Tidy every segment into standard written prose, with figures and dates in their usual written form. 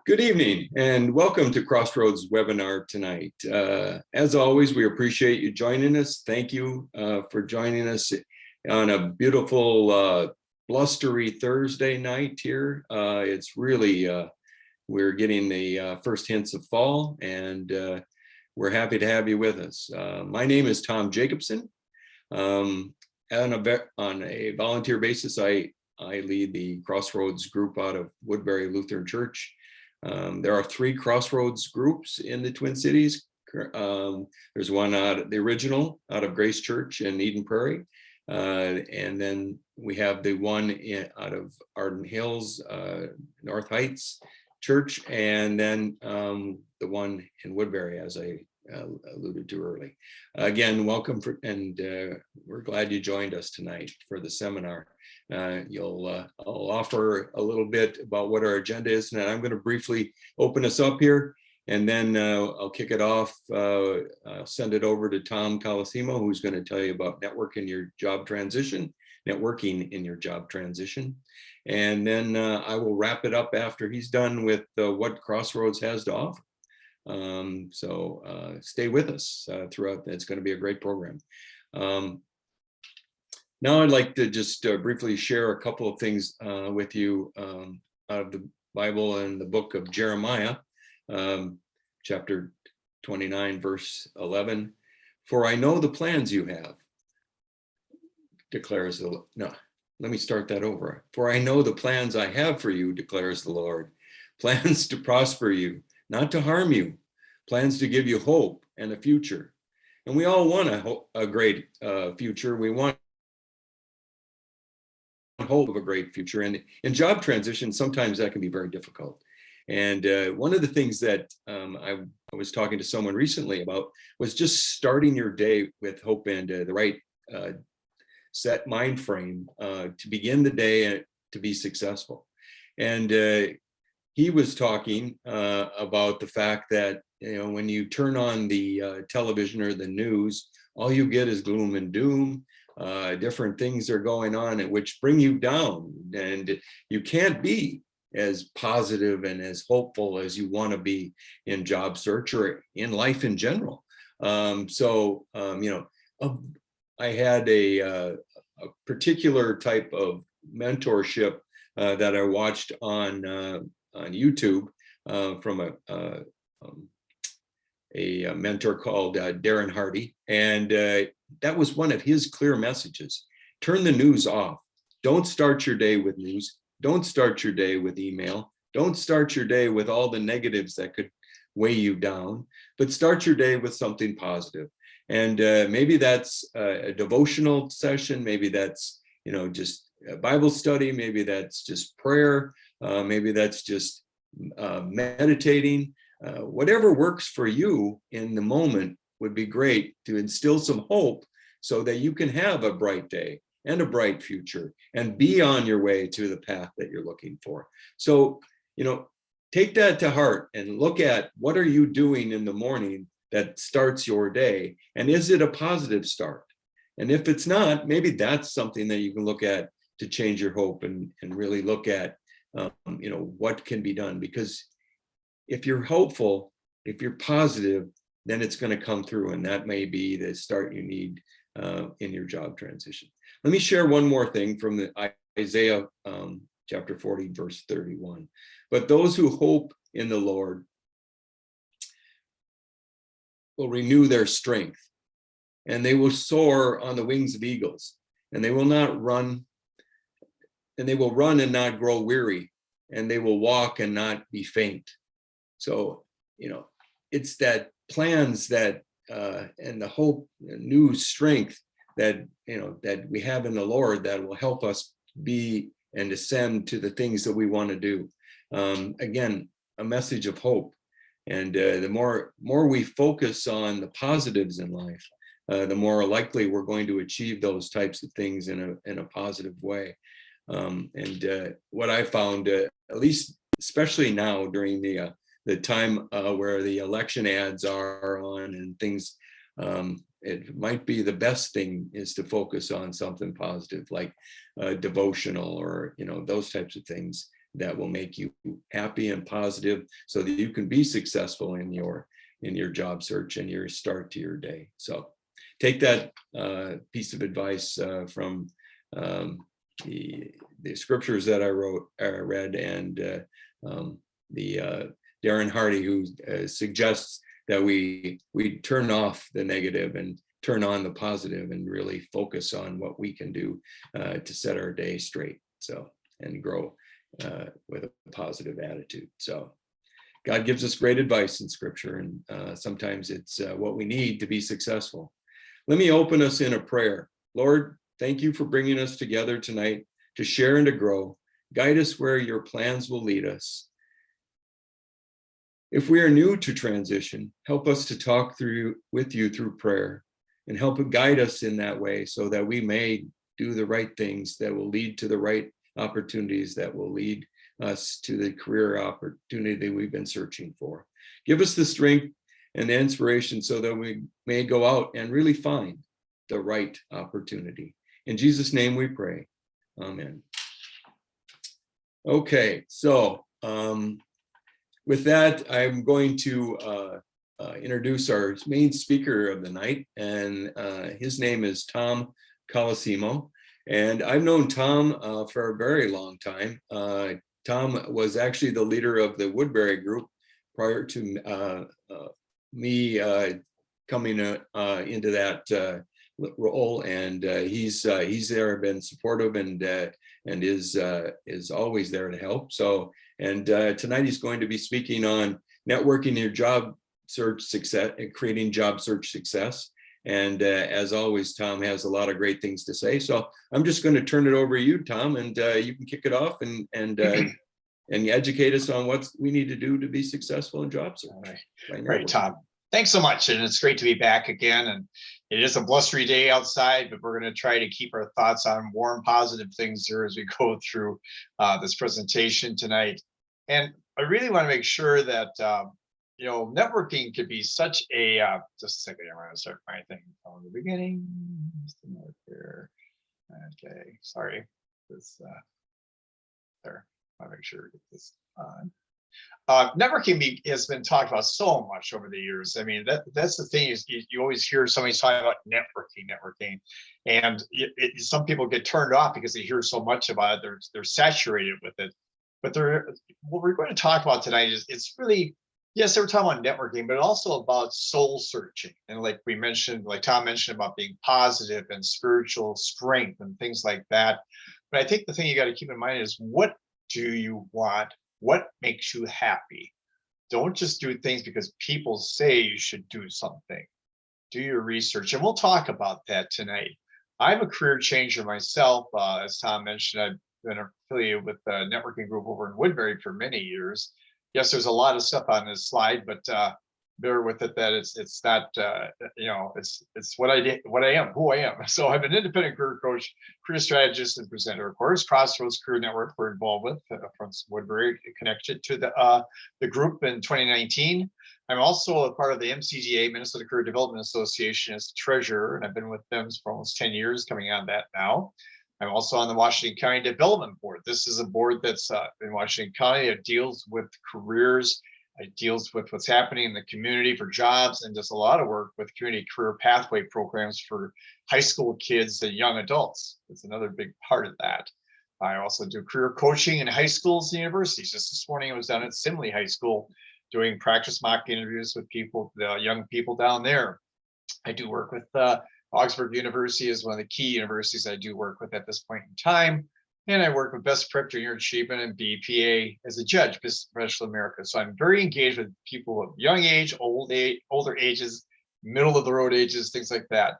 Good evening and welcome to Crossroads webinar tonight. As always, we appreciate you joining us. Thank you for joining us on a beautiful blustery Thursday night here. It's really, we're getting the first hints of fall and we're happy to have you with us. My name is Tom Jacobson. On a volunteer basis, I lead the Crossroads group out of Woodbury Lutheran Church. There are 3 Crossroads groups in the Twin Cities. There's one the original out of Grace Church in Eden Prairie. And then we have the one out of Arden Hills, North Heights Church, and then the one in Woodbury, as I alluded to early. Again, welcome and we're glad you joined us tonight for the seminar. I'll offer a little bit about what our agenda is, and I'm going to briefly open us up here, and then I'll kick it off. I'll send it over to Tom Colosimo, who's going to tell you about networking in your job transition, and then I will wrap it up after he's done with what Crossroads has to offer. So stay with us throughout. It's going to be a great program. Now I'd like to just briefly share a couple of things with you out of the Bible and the book of Jeremiah, chapter 29, verse 11. For I know the plans you have, declares the Lord. No, let me start that over. For I know the plans I have for you, declares the Lord. Plans to prosper you, not to harm you. Plans to give you hope and a future. And we all want a great future. We want hope of a great future, and in job transition sometimes that can be very difficult. And one of the things that I was talking to someone recently about was just starting your day with hope and the right set mind frame to begin the day to be successful. And he was talking about the fact that, you know, when you turn on the television or the news, all you get is gloom and doom. Different things are going on which bring you down, and you can't be as positive and as hopeful as you want to be in job search or in life in general. You know, I had a particular type of mentorship that I watched on YouTube from a mentor called Darren Hardy, and that was one of his clear messages. Turn the news off. Don't start your day with news. Don't start your day with email. Don't start your day with all the negatives that could weigh you down, but start your day with something positive. And maybe that's a devotional session. Maybe that's, you know, just a Bible study. Maybe that's just prayer. Maybe that's just meditating. Whatever works for you in the moment would be great to instill some hope so that you can have a bright day and a bright future and be on your way to the path that you're looking for. So, you know, take that to heart and look at what are you doing in the morning that starts your day, and is it a positive start? And if it's not, maybe that's something that you can look at to change your hope and really look at, you know, what can be done. Because if you're hopeful, if you're positive, then it's going to come through, and that may be the start you need in your job transition. Let me share one more thing from the Isaiah chapter 40, verse 31. But those who hope in the Lord will renew their strength, and they will soar on the wings of eagles, and they will not run, and they will run and not grow weary, and they will walk and not be faint. So, you know, it's that plans that and the hope, new strength that, you know, that we have in the Lord that will help us be and ascend to the things that we want to do. Again, a message of hope. And the more we focus on the positives in life, the more likely we're going to achieve those types of things in a positive way. And what I found, at least especially now during the time where the election ads are on and things, it might be the best thing is to focus on something positive like devotional or, you know, those types of things that will make you happy and positive so that you can be successful in your job search and your start to your day. So take that piece of advice from the scriptures that I read, and the Darren Hardy, who suggests that we turn off the negative and turn on the positive and really focus on what we can do to set our day straight, so, and grow with a positive attitude. So God gives us great advice in scripture, and sometimes it's what we need to be successful. Let me open us in a prayer. Lord, thank you for bringing us together tonight to share and to grow. Guide us where your plans will lead us. If we are new to transition, help us to talk with you through prayer, and help guide us in that way so that we may do the right things that will lead to the right opportunities that will lead us to the career opportunity that we've been searching for. Give us the strength and the inspiration so that we may go out and really find the right opportunity. In Jesus' name we pray. Amen. Okay, so with that, I'm going to introduce our main speaker of the night, and his name is Tom Colosimo. And I've known Tom for a very long time. Tom was actually the leader of the Woodbury group prior to me coming into that role, and he's there, been supportive, and is always there to help. So, and tonight he's going to be speaking on networking your job search success, creating job search success. And as always, Tom has a lot of great things to say. So I'm just going to turn it over to you, Tom, and you can kick it off and educate us on what we need to do to be successful in job search. Right, Tom. Thanks so much. And it's great to be back again. And it is a blustery day outside, but we're going to try to keep our thoughts on warm, positive things here as we go through this presentation tonight. And I really want to make sure that you know, networking could be such a just a second, I'm going to start my thing from the beginning. Just a minute here. Okay, sorry. This there. I want to make sure I get this on. Networking has been talked about so much over the years. I mean, that's the thing, is you always hear somebody talking about networking, and some people get turned off because they hear so much about it. They're saturated with it. But what we're going to talk about tonight is, it's really, yes, we're talking about networking, but also about soul searching. And like we mentioned, like Tom mentioned, about being positive and spiritual strength and things like that. But I think the thing you got to keep in mind is, what do you want? What makes you happy? Don't just do things because people say you should do something. Do your research. And we'll talk about that tonight. I'm a career changer myself. As Tom mentioned, I've been affiliated with the networking group over in Woodbury for many years. Yes, there's a lot of stuff on this slide, but bear with it that it's not, you know, it's what I did, what I am, who I am. So I'm an independent career coach, career strategist, and presenter. Of course, Crossroads Career Network we're involved with from Woodbury, connected to the group in 2019. I'm also a part of the MCGA, Minnesota Career Development Association, as treasurer, and I've been with them for almost 10 years, coming on that now. I'm also on the Washington County Development Board. This is a board that's in Washington County. It deals with careers. It deals with what's happening in the community for jobs, and does a lot of work with community career pathway programs for high school kids and young adults. It's another big part of that. I also do career coaching in high schools and universities. Just this morning, I was down at Simley High School doing practice mock interviews with people, the young people down there. I do work with Augsburg University is one of the key universities I do work with at this point in time. And I work with Best Prep Junior Achievement and BPA as a judge, Business Professional America. So I'm very engaged with people of young age, older ages, middle of the road ages, things like that.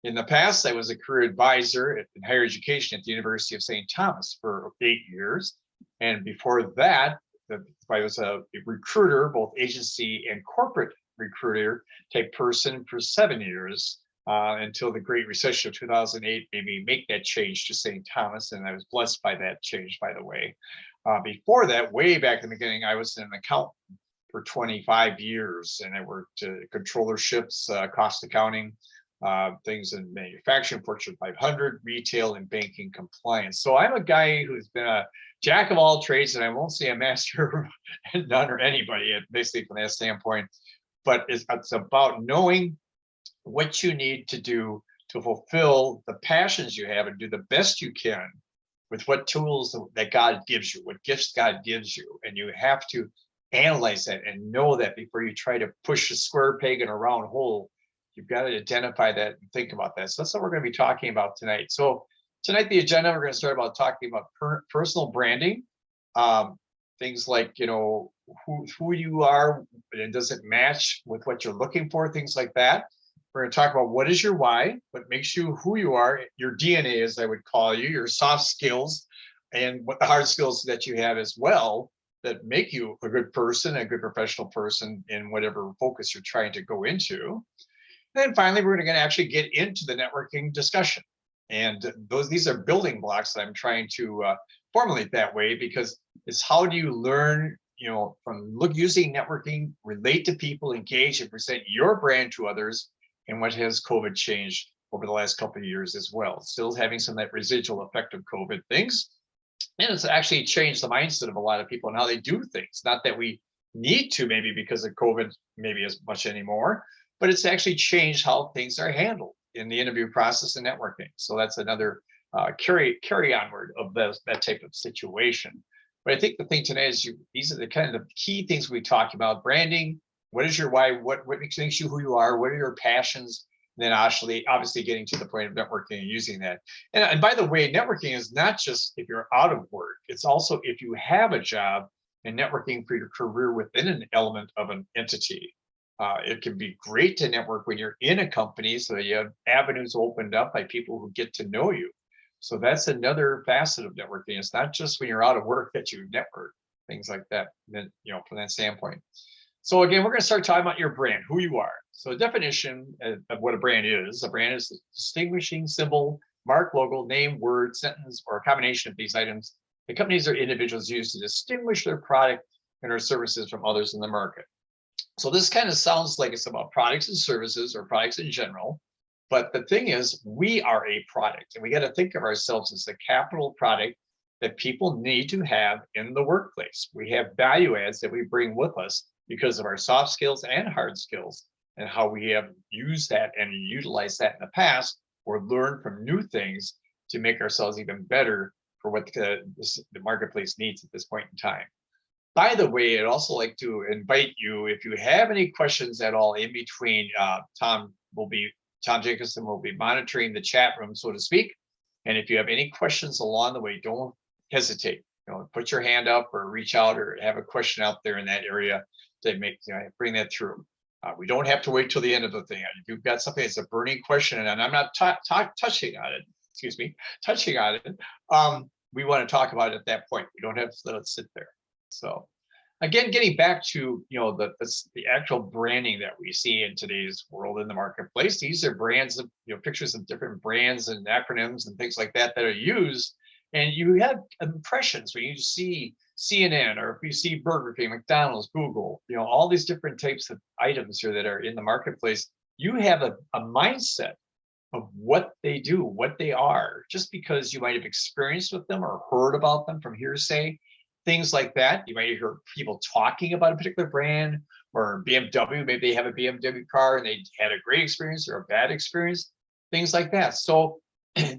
In the past, I was a career advisor in higher education at the University of St. Thomas for 8 years. And before that, I was a recruiter, both agency and corporate recruiter type person for 7 years. Until the Great Recession of 2008 made me make that change to St. Thomas, and I was blessed by that change, by the way. Before that, way back in the beginning, I was an accountant for 25 years, and I worked controllerships, cost accounting, things in manufacturing, Fortune 500, retail, and banking compliance. So I'm a guy who's been a jack of all trades, and I won't say a master of none or anybody, basically from that standpoint. But it's about knowing what you need to do to fulfill the passions you have and do the best you can with what tools that God gives you, what gifts God gives you. And you have to analyze that and know that before you try to push a square peg in a round hole. You've got to identify that and think about that. So that's what we're going to be talking about tonight. So tonight, the agenda, we're going to start about talking about personal branding. Things like, who you are, and does it match with what you're looking for, things like that. We're going to talk about what is your why, what makes you who you are, your DNA, as I would call you, your soft skills, and what the hard skills that you have as well that make you a good person, a good professional person in whatever focus you're trying to go into. And then finally, we're going to actually get into the networking discussion. And these are building blocks that I'm trying to formulate that way, because it's how do you learn, from using networking, relate to people, engage, and present your brand to others, and what has COVID changed over the last couple of years as well. Still having some of that residual effect of COVID things. And it's actually changed the mindset of a lot of people and how they do things. Not that we need to, maybe because of COVID, maybe as much anymore, but it's actually changed how things are handled in the interview process and networking. So that's another carry onward of that type of situation. But I think the thing today is these are the kind of the key things we talk about: branding. What is your why? What makes you who you are? What are your passions? And then obviously getting to the point of networking and using that. And by the way, networking is not just if you're out of work. It's also if you have a job, and networking for your career within an element of an entity. It can be great to network when you're in a company, so you have avenues opened up by people who get to know you. So that's another facet of networking. It's not just when you're out of work that you network, things like that, then, from that standpoint. So again, we're going to start talking about your brand, who you are. So a definition of what a brand is a distinguishing symbol, mark, logo, name, word, sentence, or a combination of these items the companies or individuals use to distinguish their product and or services from others in the market. So this kind of sounds like it's about products and services, or products in general. But the thing is, we are a product, and we got to think of ourselves as the capital product that people need to have in the workplace. We have value adds that we bring with us because of our soft skills and hard skills, and how we have used that and utilized that in the past, or learned from new things to make ourselves even better for what the marketplace needs at this point in time. By the way, I'd also like to invite you, if you have any questions at all in between, Tom Jacobson will be monitoring the chat room, so to speak. And if you have any questions along the way, don't hesitate. Put your hand up or reach out or have a question out there in that area to bring that through. We don't have to wait till the end of the thing. If you've got something that's a burning question and I'm not touching on it, we want to talk about it at that point. We don't have to let it sit there. So again, getting back to the actual branding that we see in today's world in the marketplace, these are brands of pictures of different brands and acronyms and things like that are used, and you have impressions when you see CNN, or if you see Burger King, McDonald's, Google, all these different types of items here that are in the marketplace. You have a mindset of what they do, what they are, just because you might have experienced with them or heard about them from hearsay. Things like that. You might have heard people talking about a particular brand, or BMW. Maybe they have a BMW car and they had a great experience or a bad experience, things like that. So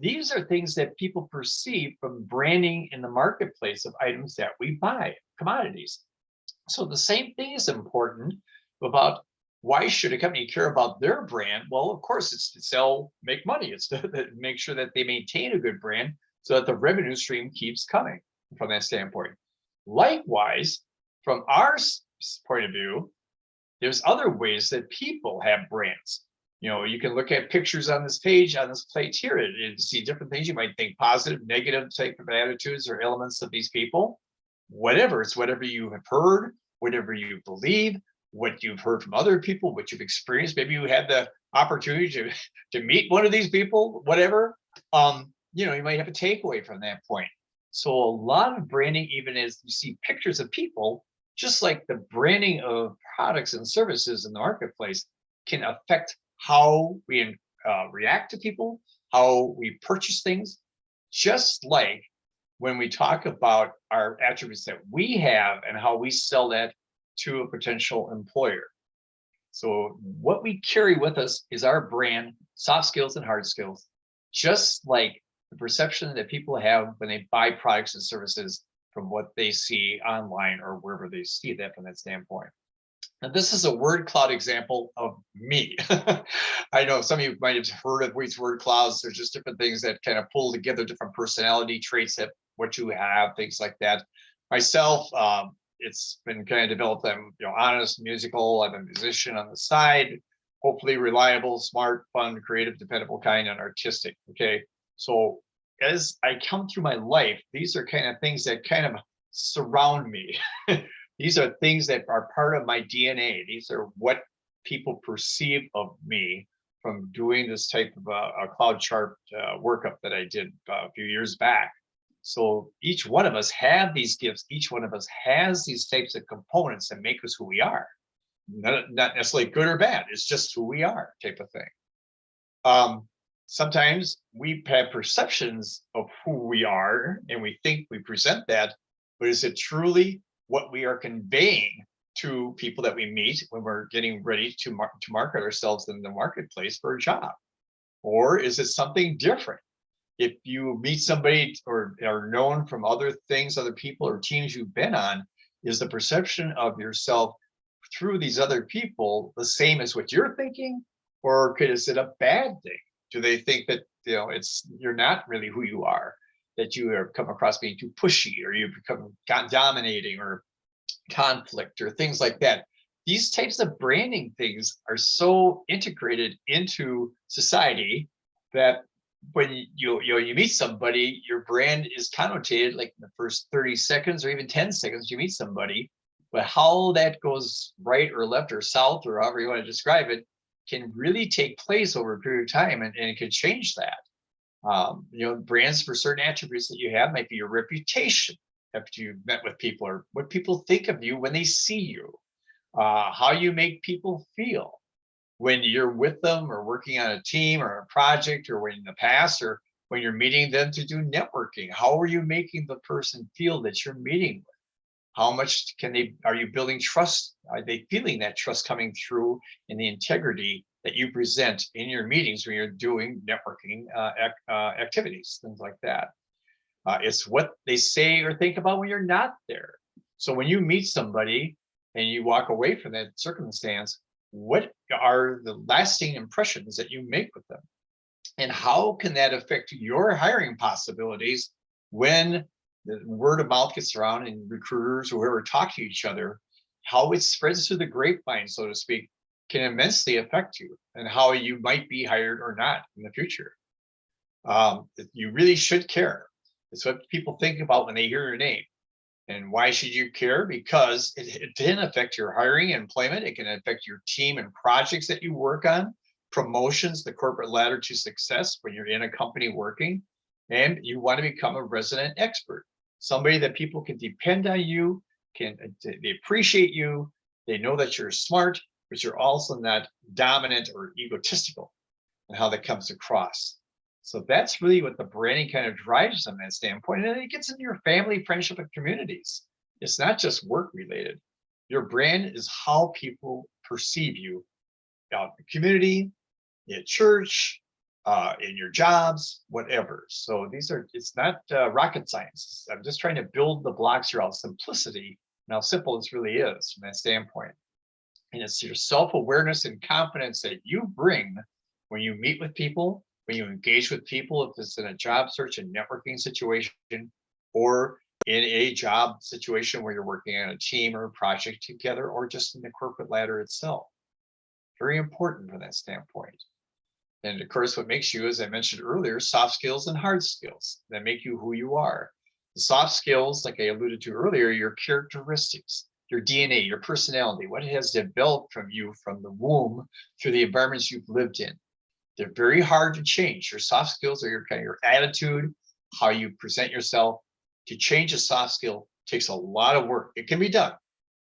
these are things that people perceive from branding in the marketplace of items that we buy, commodities. So the same thing is important about why should a company care about their brand? Well, of course, it's to sell, make money. It's to make sure that they maintain a good brand so that the revenue stream keeps coming from that standpoint. Likewise, from our point of view, there's other ways that people have brands. You can look at pictures on this page, on this plate here, and see different things. You might think positive, negative type of attitudes or elements of these people. It's whatever you have heard, whatever you believe, what you've heard from other people, what you've experienced. Maybe you had the opportunity to meet one of these people, whatever. You might have a takeaway from that point. So a lot of branding, even as you see pictures of people, just like the branding of products and services in the marketplace, can affect how we react to people, how we purchase things, just like when we talk about our attributes that we have and how we sell that to a potential employer. So what we carry with us is our brand, soft skills and hard skills, just like the perception that people have when they buy products and services from what they see online or wherever they see that from that standpoint. Now, this is a word cloud example of me. I know some of you might have heard of these word clouds. There's just different things that kind of pull together different personality traits that what you have, things like that. Myself, it's been kind of developed. I'm, honest, musical. I'm a musician on the side. Hopefully, reliable, smart, fun, creative, dependable, kind, and artistic. Okay, so as I come through my life, these are kind of things that kind of surround me. These are things that are part of my DNA. These are what people perceive of me from doing this type of a cloud chart workup that I did a few years back. So each one of us have these gifts. Each one of us has these types of components that make us who we are. Not necessarily good or bad. It's just who we are, type of thing. Sometimes we have perceptions of who we are, and we think we present that, but is it truly what we are conveying to people that we meet when we're getting ready to market ourselves in the marketplace for a job? Or is it something different? If you meet somebody or are known from other things, other people or teams you've been on, is the perception of yourself through these other people the same as what you're thinking? Or is it a bad thing? Do they think that you're not really who you are, that you have come across being too pushy, or you become dominating, or conflict, or things like that? These types of branding things are so integrated into society that when you meet somebody, your brand is connotated like in the first 30 seconds or even 10 seconds you meet somebody. But how that goes right or left or south or however you want to describe it can really take place over a period of time, and it can change that. Brands for certain attributes that you have might be your reputation after you've met with people, or what people think of you when they see you, how you make people feel when you're with them or working on a team or a project, or when in the past, or when you're meeting them to do networking. How are you making the person feel that you're meeting with? How much are you building trust? Are they feeling that trust coming through in the integrity that you present in your meetings when you're doing networking activities, things like that? It's what they say or think about when you're not there. So when you meet somebody and you walk away from that circumstance, what are the lasting impressions that you make with them? And how can that affect your hiring possibilities when the word of mouth gets around and recruiters or whoever talk to each other? How it spreads through the grapevine, so to speak, can immensely affect you and how you might be hired or not in the future. You really should care. It's what people think about when they hear your name. And why should you care? Because it can affect your hiring and employment. It can affect your team and projects that you work on, promotions, the corporate ladder to success when you're in a company working, and you want to become a resident expert, somebody that people can depend on you, they appreciate you, they know that you're smart, but you're also not dominant or egotistical, and how that comes across. So that's really what the branding kind of drives from that standpoint. And it gets into your family, friendship, and communities. It's not just work related. Your brand is how people perceive you out in the community, in church, in your jobs, whatever. So it's not rocket science. I'm just trying to build the blocks here out, simplicity, and how simple this really is from that standpoint. And it's your self-awareness and confidence that you bring when you meet with people, when you engage with people, if it's in a job search and networking situation, or in a job situation where you're working on a team or a project together, or just in the corporate ladder itself. Very important from that standpoint. And of course, what makes you, as I mentioned earlier, soft skills and hard skills that make you who you are. The soft skills, like I alluded to earlier, your characteristics, your DNA, your personality, what has developed from you from the womb through the environments you've lived in. They're very hard to change. Your soft skills are your attitude, how you present yourself. To change a soft skill takes a lot of work. It can be done,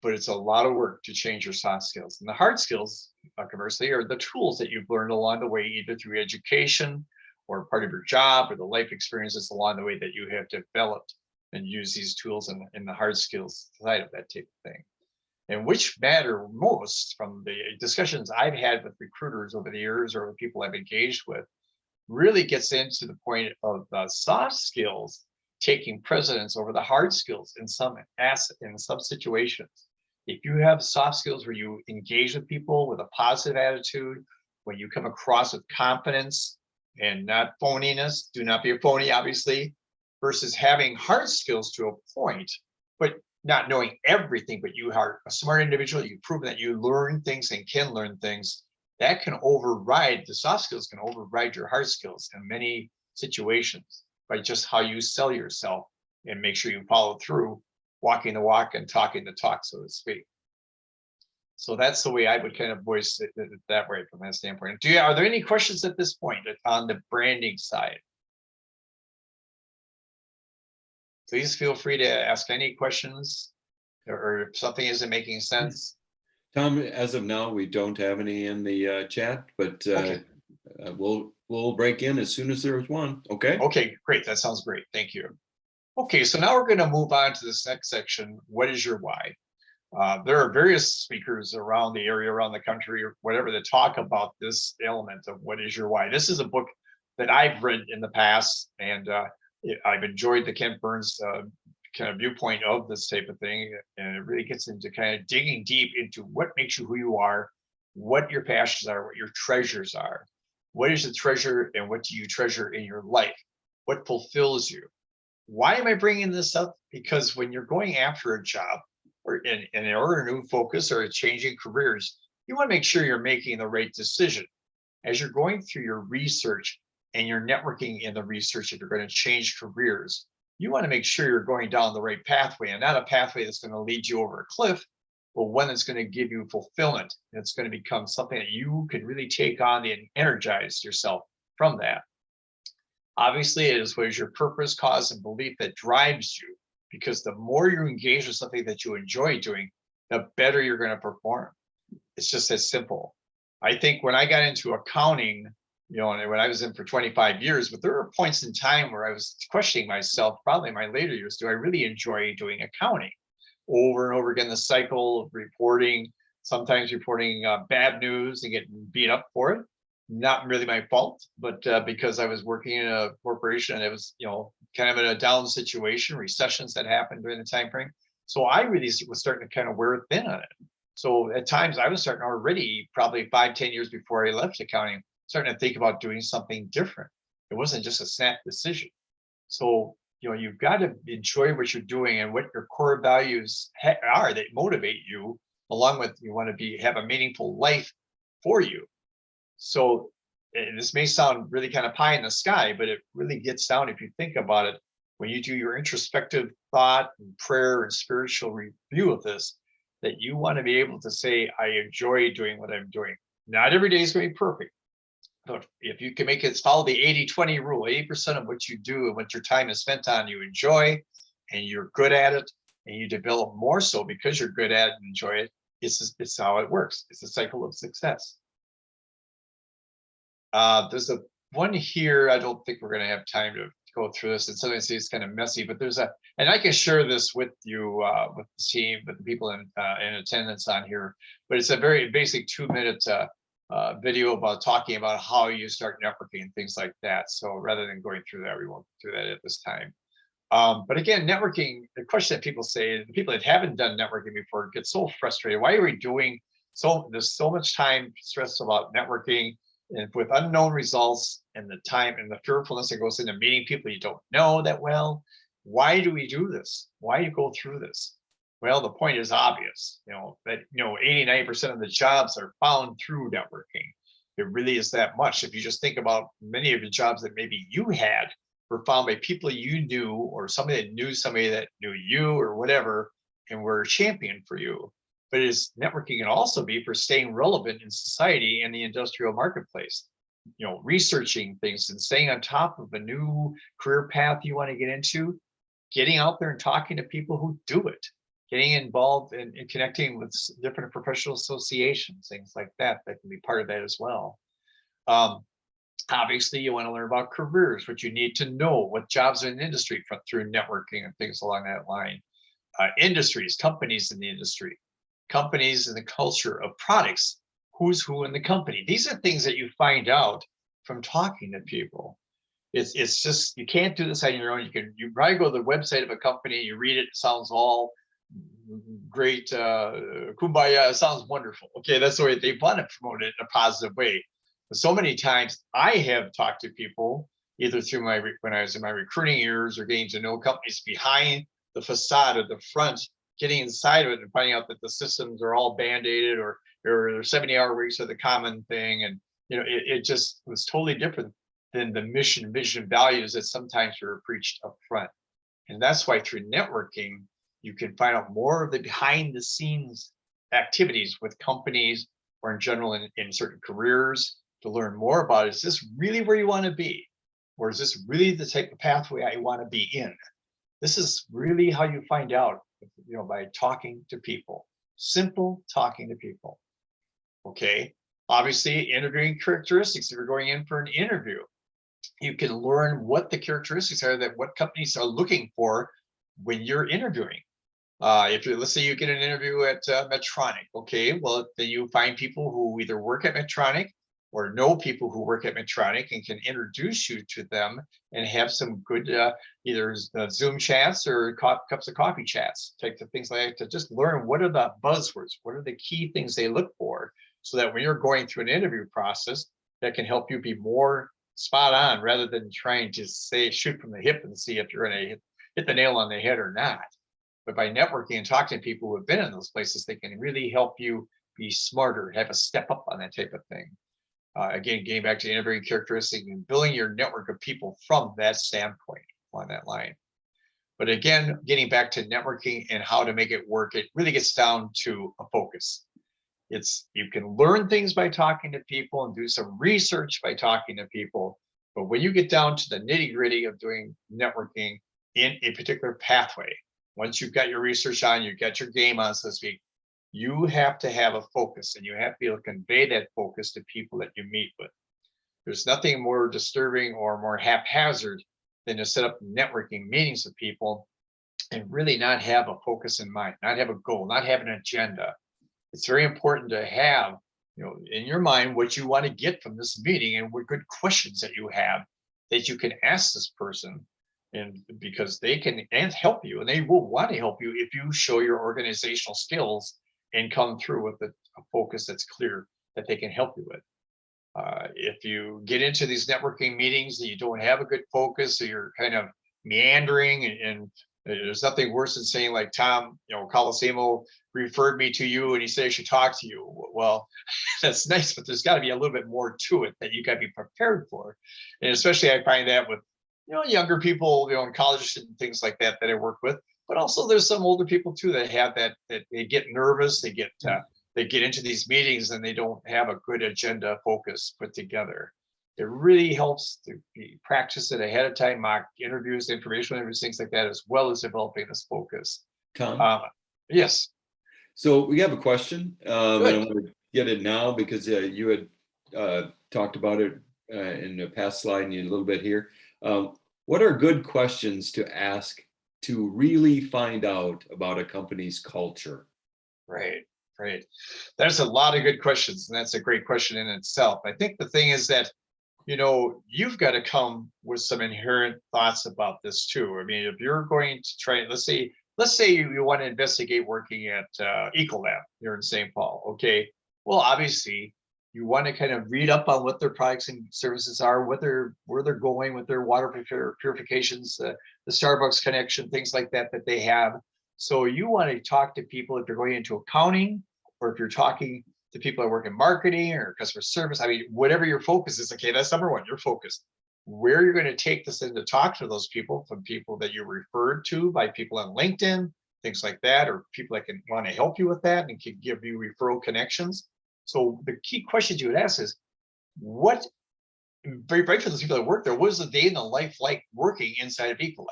but it's a lot of work to change your soft skills. And the hard skills, conversely, are the tools that you've learned along the way, either through education or part of your job or the life experiences along the way that you have developed, and use these tools in the hard skills side of that type of thing. And which matter most from the discussions I've had with recruiters over the years or with people I've engaged with, really gets into the point of the soft skills taking precedence over the hard skills in some situations. If you have soft skills where you engage with people with a positive attitude, when you come across with confidence and not phoniness, do not be a phony, obviously, versus having hard skills to a point, but not knowing everything, but you are a smart individual, you've proven that you learn things and can learn things, that can override, the soft skills can override your hard skills in many situations by just how you sell yourself and make sure you follow through, walking the walk and talking the talk, so to speak. So that's the way I would kind of voice it that way from that standpoint. Are there any questions at this point on the branding side? Please feel free to ask any questions, or if something isn't making sense. Tom, as of now, we don't have any in the chat, but Okay. We'll break in as soon as there's one. Okay. Okay, great. That sounds great. Thank you. Okay, so now we're going to move on to this next section. What is your why? There are various speakers around the area, around the country, or whatever, that talk about this element of what is your why. This is a book that I've read in the past, and I've enjoyed the Kent Burns kind of viewpoint of this type of thing, and it really gets into kind of digging deep into what makes you who you are, what your passions are, what your treasures are. What is the treasure, and what do you treasure in your life? What fulfills you? Why am I bringing this up? Because when you're going after a job, or in order to new focus or changing careers, you want to make sure you're making the right decision. As you're going through your research and you're networking in the research, if you're going to change careers, you want to make sure you're going down the right pathway, and not a pathway that's going to lead you over a cliff, but one that's going to give you fulfillment. And it's going to become something that you can really take on and energize yourself from that. Obviously, it is what is your purpose, cause, and belief that drives you, because the more you engage with something that you enjoy doing, the better you're going to perform. It's just as simple. I think when I got into accounting, and when I was in for 25 years, but there were points in time where I was questioning myself, probably in my later years, do I really enjoy doing accounting? Over and over again, the cycle of reporting, sometimes reporting bad news and getting beat up for it. Not really my fault, but because I was working in a corporation and it was, kind of in a down situation, recessions that happened during the time frame. So I really was starting to kind of wear thin on it. So at times I was starting already, probably 5-10 years before I left accounting, starting to think about doing something different. It wasn't just a snap decision. So, you've got to enjoy what you're doing and what your core values are that motivate you, along with you want to have a meaningful life for you. So this may sound really kind of pie in the sky, but it really gets down, if you think about it, when you do your introspective thought and prayer and spiritual review of this, that you want to be able to say, I enjoy doing what I'm doing. Not every day is going to be perfect. But if you can make it, follow the 80-20 rule, 80% of what you do and what your time is spent on, you enjoy and you're good at it, and you develop more so because you're good at it and enjoy it. It's how it works. It's a cycle of success. There's a one here. I don't think we're going to have time to go through this. And sometimes it's kind of messy, but and I can share this with you, with the team, with the people in attendance on here. But it's a very basic 2-minute video about talking about how you start networking and things like that. So rather than going through that, we won't do that at this time. But again, networking, the question that people say, the people that haven't done networking before get so frustrated. Why are we doing there's so much time stress about networking, and with unknown results, and the time and the fearfulness that goes into meeting people you don't know that well? Why do we do this? Why do you go through this? Well, the point is obvious, that 80-90% of the jobs are found through networking. It really is that much. If you just think about many of the jobs that maybe you had were found by people you knew, or somebody that knew you, or whatever, and were a champion for you. But networking can also be for staying relevant in society and the industrial marketplace. Researching things and staying on top of a new career path you want to get into, getting out there and talking to people who do it. getting involved in connecting with different professional associations, things like that, that can be part of that as well. Obviously, you want to learn about careers, what you need to know, what jobs are in the industry through networking and things along that line. Industries, companies in the industry, companies in the culture of products, who's who in the company. These are things that you find out from talking to people. It's just, you can't do this on your own. You probably go to the website of a company, you read it, it sounds all great, kumbaya, it sounds wonderful. Okay, that's the way they want to promote it in a positive way. But so many times I have talked to people either through when I was in my recruiting years or getting to know companies behind the facade or the front, getting inside of it and finding out that the systems are all band-aided or their 70-hour weeks are the common thing. And it just was totally different than the mission, vision, values that sometimes were preached up front. And that's why through networking, you can find out more of the behind the scenes activities with companies or in general in certain careers to learn more about, is this really where you want to be? Or is this really the type of pathway I want to be in? This is really how you find out, by talking to people, simple talking to people. Okay. Obviously, interviewing characteristics. If you're going in for an interview, you can learn what the characteristics are that what companies are looking for when you're interviewing. Let's say you get an interview at Medtronic, okay, well, then you find people who either work at Medtronic or know people who work at Medtronic and can introduce you to them and have some good either Zoom chats or cups of coffee chats, type of things like that, to just learn what are the buzzwords, what are the key things they look for, so that when you're going through an interview process, that can help you be more spot on rather than trying to shoot from the hip and see if you're going to hit the nail on the head or not. But by networking and talking to people who have been in those places, they can really help you be smarter, have a step up on that type of thing. Again, getting back to interviewing characteristics and building your network of people from that standpoint on that line. But again, getting back to networking and how to make it work, it really gets down to a focus. You can learn things by talking to people and do some research by talking to people. But when you get down to the nitty-gritty of doing networking in a particular pathway, once you've got your research on, you've got your game on, so to speak, you have to have a focus and you have to be able to convey that focus to people that you meet with. There's nothing more disturbing or more haphazard than to set up networking meetings with people and really not have a focus in mind, not have a goal, not have an agenda. It's very important to have, in your mind what you want to get from this meeting and what good questions that you have that you can ask this person, and because they can help you and they will want to help you if you show your organizational skills and come through with a focus that's clear that they can help you with. If you get into these networking meetings and you don't have a good focus, or you're kind of meandering, and there's nothing worse than saying like, Tom, Colosimo referred me to you and he said I should talk to you. Well, that's nice, but there's got to be a little bit more to it that you got to be prepared for. And especially I find that with younger people, in college and things like that I work with. But also there's some older people too that have that they get nervous, they get into these meetings and they don't have a good agenda focus put together. It really helps to practice it ahead of time, mock interviews, informational interviews, things like that, as well as developing this focus. Tom? Yes. So we have a question, and I'm Good. going to get it now because you had talked about it in the past slide and a little bit here. What are good questions to ask to really find out about a company's culture? Right. There's a lot of good questions, and that's a great question in itself. I think the thing is that, you've got to come with some inherent thoughts about this too. I mean, if you're going to try, let's say you want to investigate working at Ecolab here in St. Paul. Okay. Well, obviously you want to kind of read up on what their products and services are, where they're going with their water purifications, the Starbucks connection, things like that they have. So you want to talk to people if you're going into accounting, or if you're talking to people that work in marketing or customer service. I mean, whatever your focus is, okay, that's number one, your focus. Where you're going to take this in to talk to those people, from people that you referred to by people on LinkedIn, things like that, or people that can want to help you with that and can give you referral connections. So the key questions you would ask is, very bright for those people that work there, what is the day in the life like working inside of Ecolab?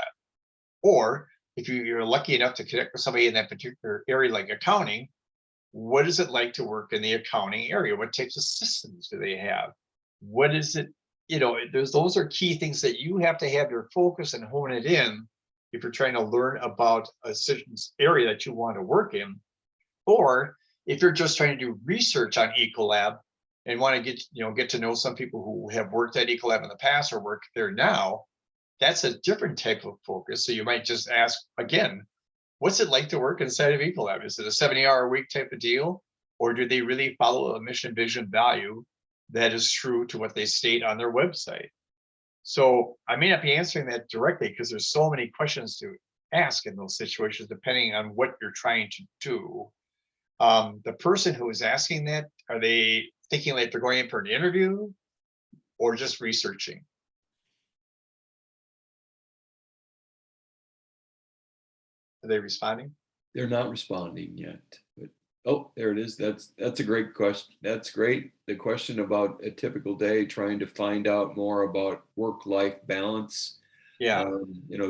Or if you're lucky enough to connect with somebody in that particular area, like accounting, what is it like to work in the accounting area? What types of systems do they have? What is it? Those are key things that you have to have your focus and hone it in if you're trying to learn about a certain area that you want to work in, or if you're just trying to do research on Ecolab and want to get to know some people who have worked at Ecolab in the past or work there now. That's a different type of focus. So you might just ask again, what's it like to work inside of Ecolab? Is it a 70-hour-a-week type of deal, or do they really follow a mission, vision, value that is true to what they state on their website? So I may not be answering that directly because there's so many questions to ask in those situations, depending on what you're trying to do. The person who is asking that, are they thinking like they're going in for an interview or just researching? Are they responding? They're not responding yet, but oh, there it is. That's a great question. That's great. The question about a typical day, trying to find out more about work-life balance. Yeah.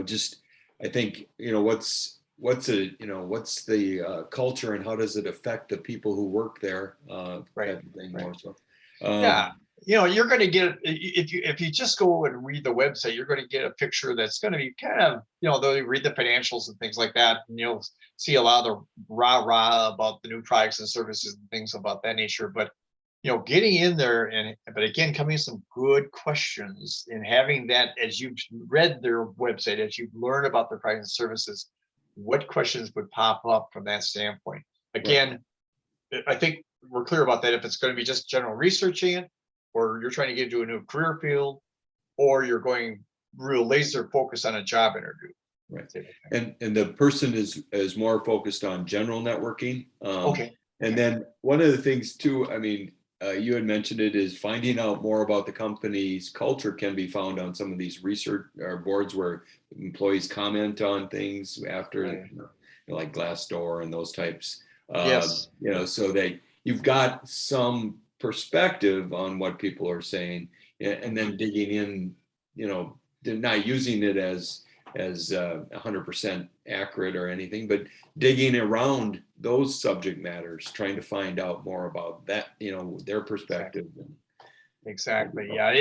Just I think what's the culture and how does it affect the people who work there? Right. Type of thing Right. more so. Yeah. You're going to get, if you just go and read the website, you're going to get a picture that's going to be kind of, they'll read the financials and things like that, and you'll see a lot of the rah about the new products and services and things about that nature. But getting in there but again, coming with some good questions and having that, as you've read their website, as you've learned about their products and services, what questions would pop up from that standpoint? Again, right. I think we're clear about that. If it's going to be just general researching it, or you're trying to get into a new career field, or you're going real laser focus on a job interview. Right. And the person is more focused on general networking. Okay. And then one of the things too, I mean, you had mentioned it, is finding out more about the company's culture can be found on some of these research boards where employees comment on things after, right. Like Glassdoor and those types. Yes. So you've got some perspective on what people are saying, and then digging in, they're not using it as 100% accurate or anything, but digging around those subject matters, trying to find out more about that, their perspective. Exactly. Yeah.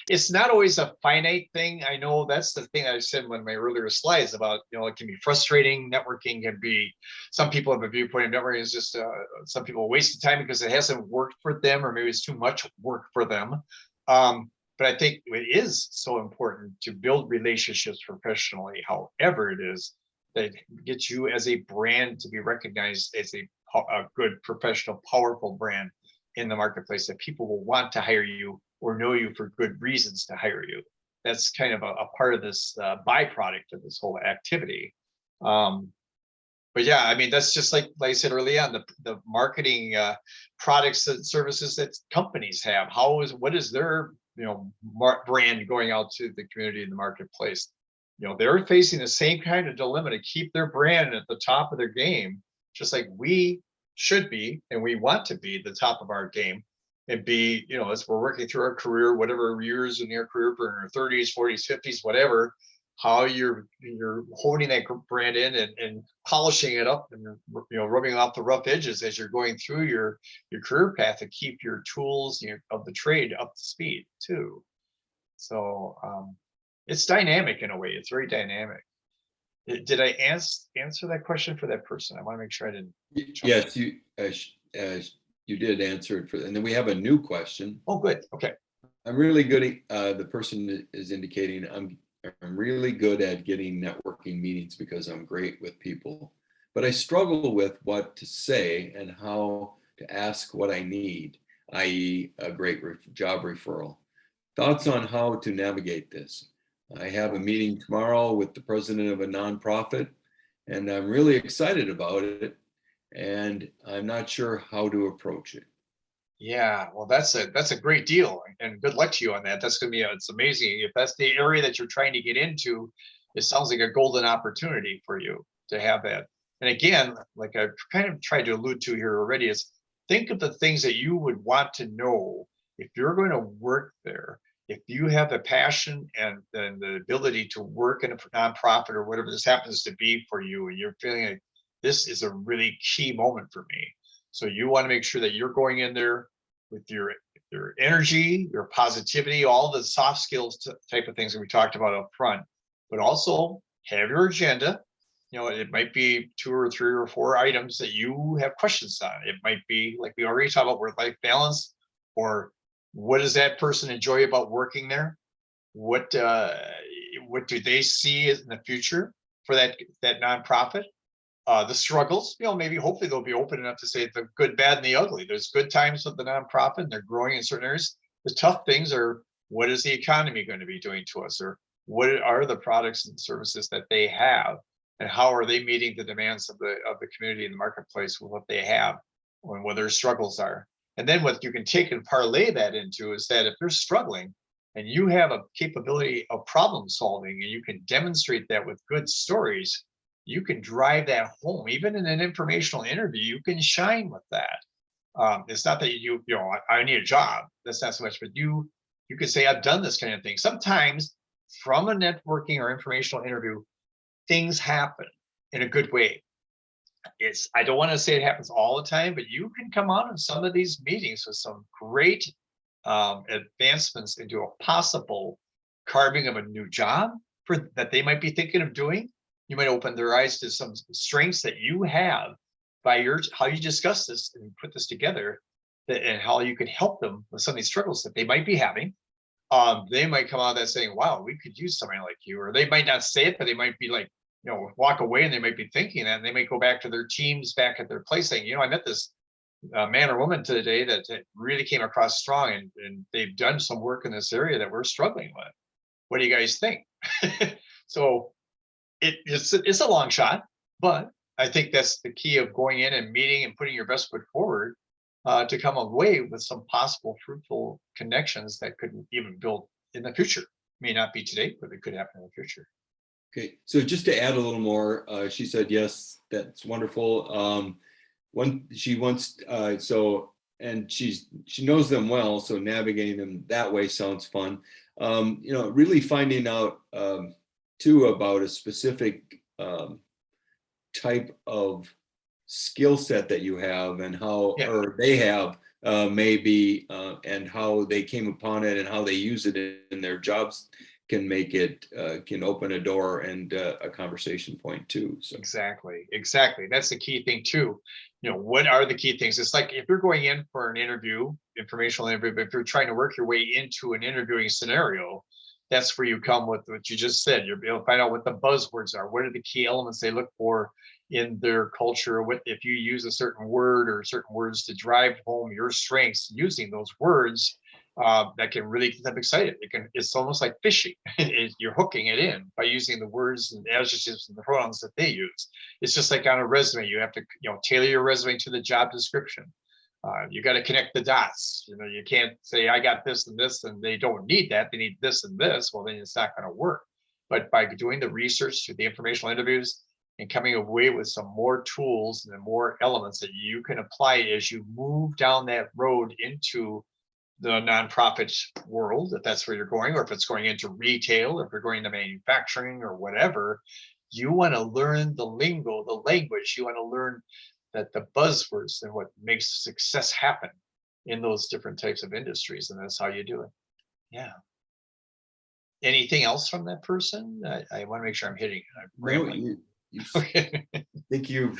It's not always a finite thing. I know that's the thing I said in one of my earlier slides about, it can be frustrating. Networking can be, some people have a viewpoint of networking is just, some people waste the time because it hasn't worked for them, or maybe it's too much work for them. But I think it is so important to build relationships professionally, however it is, that gets you as a brand to be recognized as a good, professional, powerful brand in the marketplace, that people will want to hire you or know you for good reasons to hire you. That's kind of a part of this byproduct of this whole activity. But yeah, I mean, that's just like I said early on, the marketing products and services that companies have. What is their brand going out to the community in the marketplace? They're facing the same kind of dilemma to keep their brand at the top of their game, just like we should be, and we want to be the top of our game, and be, as we're working through our career, whatever years in your career, for in our 30s, 40s, 50s, whatever, how you're holding that brand in and polishing it up, and rubbing off the rough edges as you're going through your career path to keep your tools of the trade up to speed too. So it's dynamic in a way. It's very dynamic. Did I answer that question for that person? I want to make sure I didn't. Yes, you did answer it and then we have a new question. Oh, good. Okay. I'm really good at, the person is indicating, I'm really good at getting networking meetings because I'm great with people, but I struggle with what to say and how to ask what I need, i.e. a great job referral. Thoughts on how to navigate this? I have a meeting tomorrow with the president of a nonprofit, and I'm really excited about it, and I'm not sure how to approach it. Yeah, well, that's a great deal, and good luck to you on that. That's going to be it's amazing. If that's the area that you're trying to get into, it sounds like a golden opportunity for you to have that. And again, like I've kind of tried to allude to here already, is think of the things that you would want to know if you're going to work there. if you have the passion and the ability to work in a nonprofit or whatever this happens to be for you, and you're feeling like this is a really key moment for me. So you want to make sure that you're going in there with your energy, your positivity, all the soft skills type of things that we talked about up front, but also have your agenda. It might be 2 or 3 or 4 items that you have questions on. It might be like we already talked about work-life balance, or what does that person enjoy about working there? What do they see in the future for that nonprofit? The struggles, maybe hopefully they'll be open enough to say the good, bad, and the ugly. There's good times with the nonprofit and they're growing in certain areas. The tough things are, what is the economy going to be doing to us? Or what are the products and services that they have? And how are they meeting the demands of the community and the marketplace with what they have, and what their struggles are? And then what you can take and parlay that into is that if they're struggling and you have a capability of problem solving and you can demonstrate that with good stories, you can drive that home. Even in an informational interview, you can shine with that. It's not that I need a job. That's not so much, but you could say, I've done this kind of thing. Sometimes from a networking or informational interview, things happen in a good way. I don't want to say it happens all the time, but you can come out of some of these meetings with some great advancements into a possible carving of a new job that they might be thinking of doing. You might open their eyes to some strengths that you have by how you discuss this and put this together, and how you can help them with some of these struggles that they might be having. They might come out of that saying, wow, we could use somebody like you. Or they might not say it, but they might be like, walk away, and they might be thinking that, and they might go back to their teams back at their place saying, I met this man or woman today that really came across strong, and they've done some work in this area that we're struggling with. What do you guys think? So it's a long shot, but I think that's the key of going in and meeting and putting your best foot forward to come away with some possible fruitful connections that could even build in the future. May not be today, but it could happen in the future. Okay, so just to add a little more, she said, yes, that's wonderful. She wants, and she knows them well, so navigating them that way sounds fun. Really finding out too about a specific type of skill set that you have and how, or they have maybe, and how they came upon it and how they use it in their jobs can make it, can open a door and a conversation point too. So exactly. That's the key thing too. What are the key things? It's like if you're going in for an interview, informational interview, but if you're trying to work your way into an interviewing scenario, that's where you come with what you just said. You'll be able to find out what the buzzwords are. What are the key elements they look for in their culture? What if you use a certain word or certain words to drive home your strengths using those words, that can really get them excited. It's almost like fishing. You're hooking it in by using the words and adjectives and the pronouns that they use. It's just like on a resume. You have to tailor your resume to the job description. You got to connect the dots. You can't say I got this and this, and they don't need that. They need this and this. Well, then it's not going to work. But by doing the research through the informational interviews and coming away with some more tools and more elements that you can apply as you move down that road into the nonprofit world, if that's where you're going, or if it's going into retail, or if you're going into manufacturing or whatever, you want to learn the lingo, the language. You want to learn that the buzzwords and what makes success happen in those different types of industries, and that's how you do it. Yeah. Anything else from that person? I want to make sure I'm hitting it. I think you've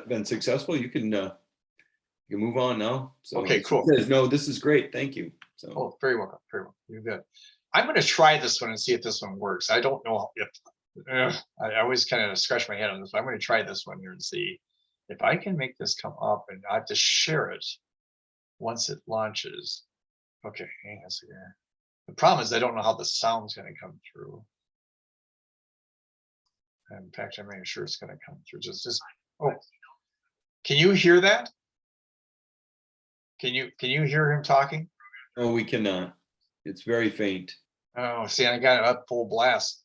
been successful. You can move on now. So okay, cool. Says, no, this is great. Thank you. So very welcome. You're good. I'm going to try this one and see if this one works. I don't know if I always kind of scratch my head on this, but I'm going to try this one here and see if I can make this come up, and I have to share it once it launches. Okay, hang on a second. The problem is I don't know how the sound's going to come through. In fact, I'm not sure it's going to come through. Oh, can you hear that? Can you hear him talking? No, we cannot. It's very faint. Oh, see, I got it up full blast.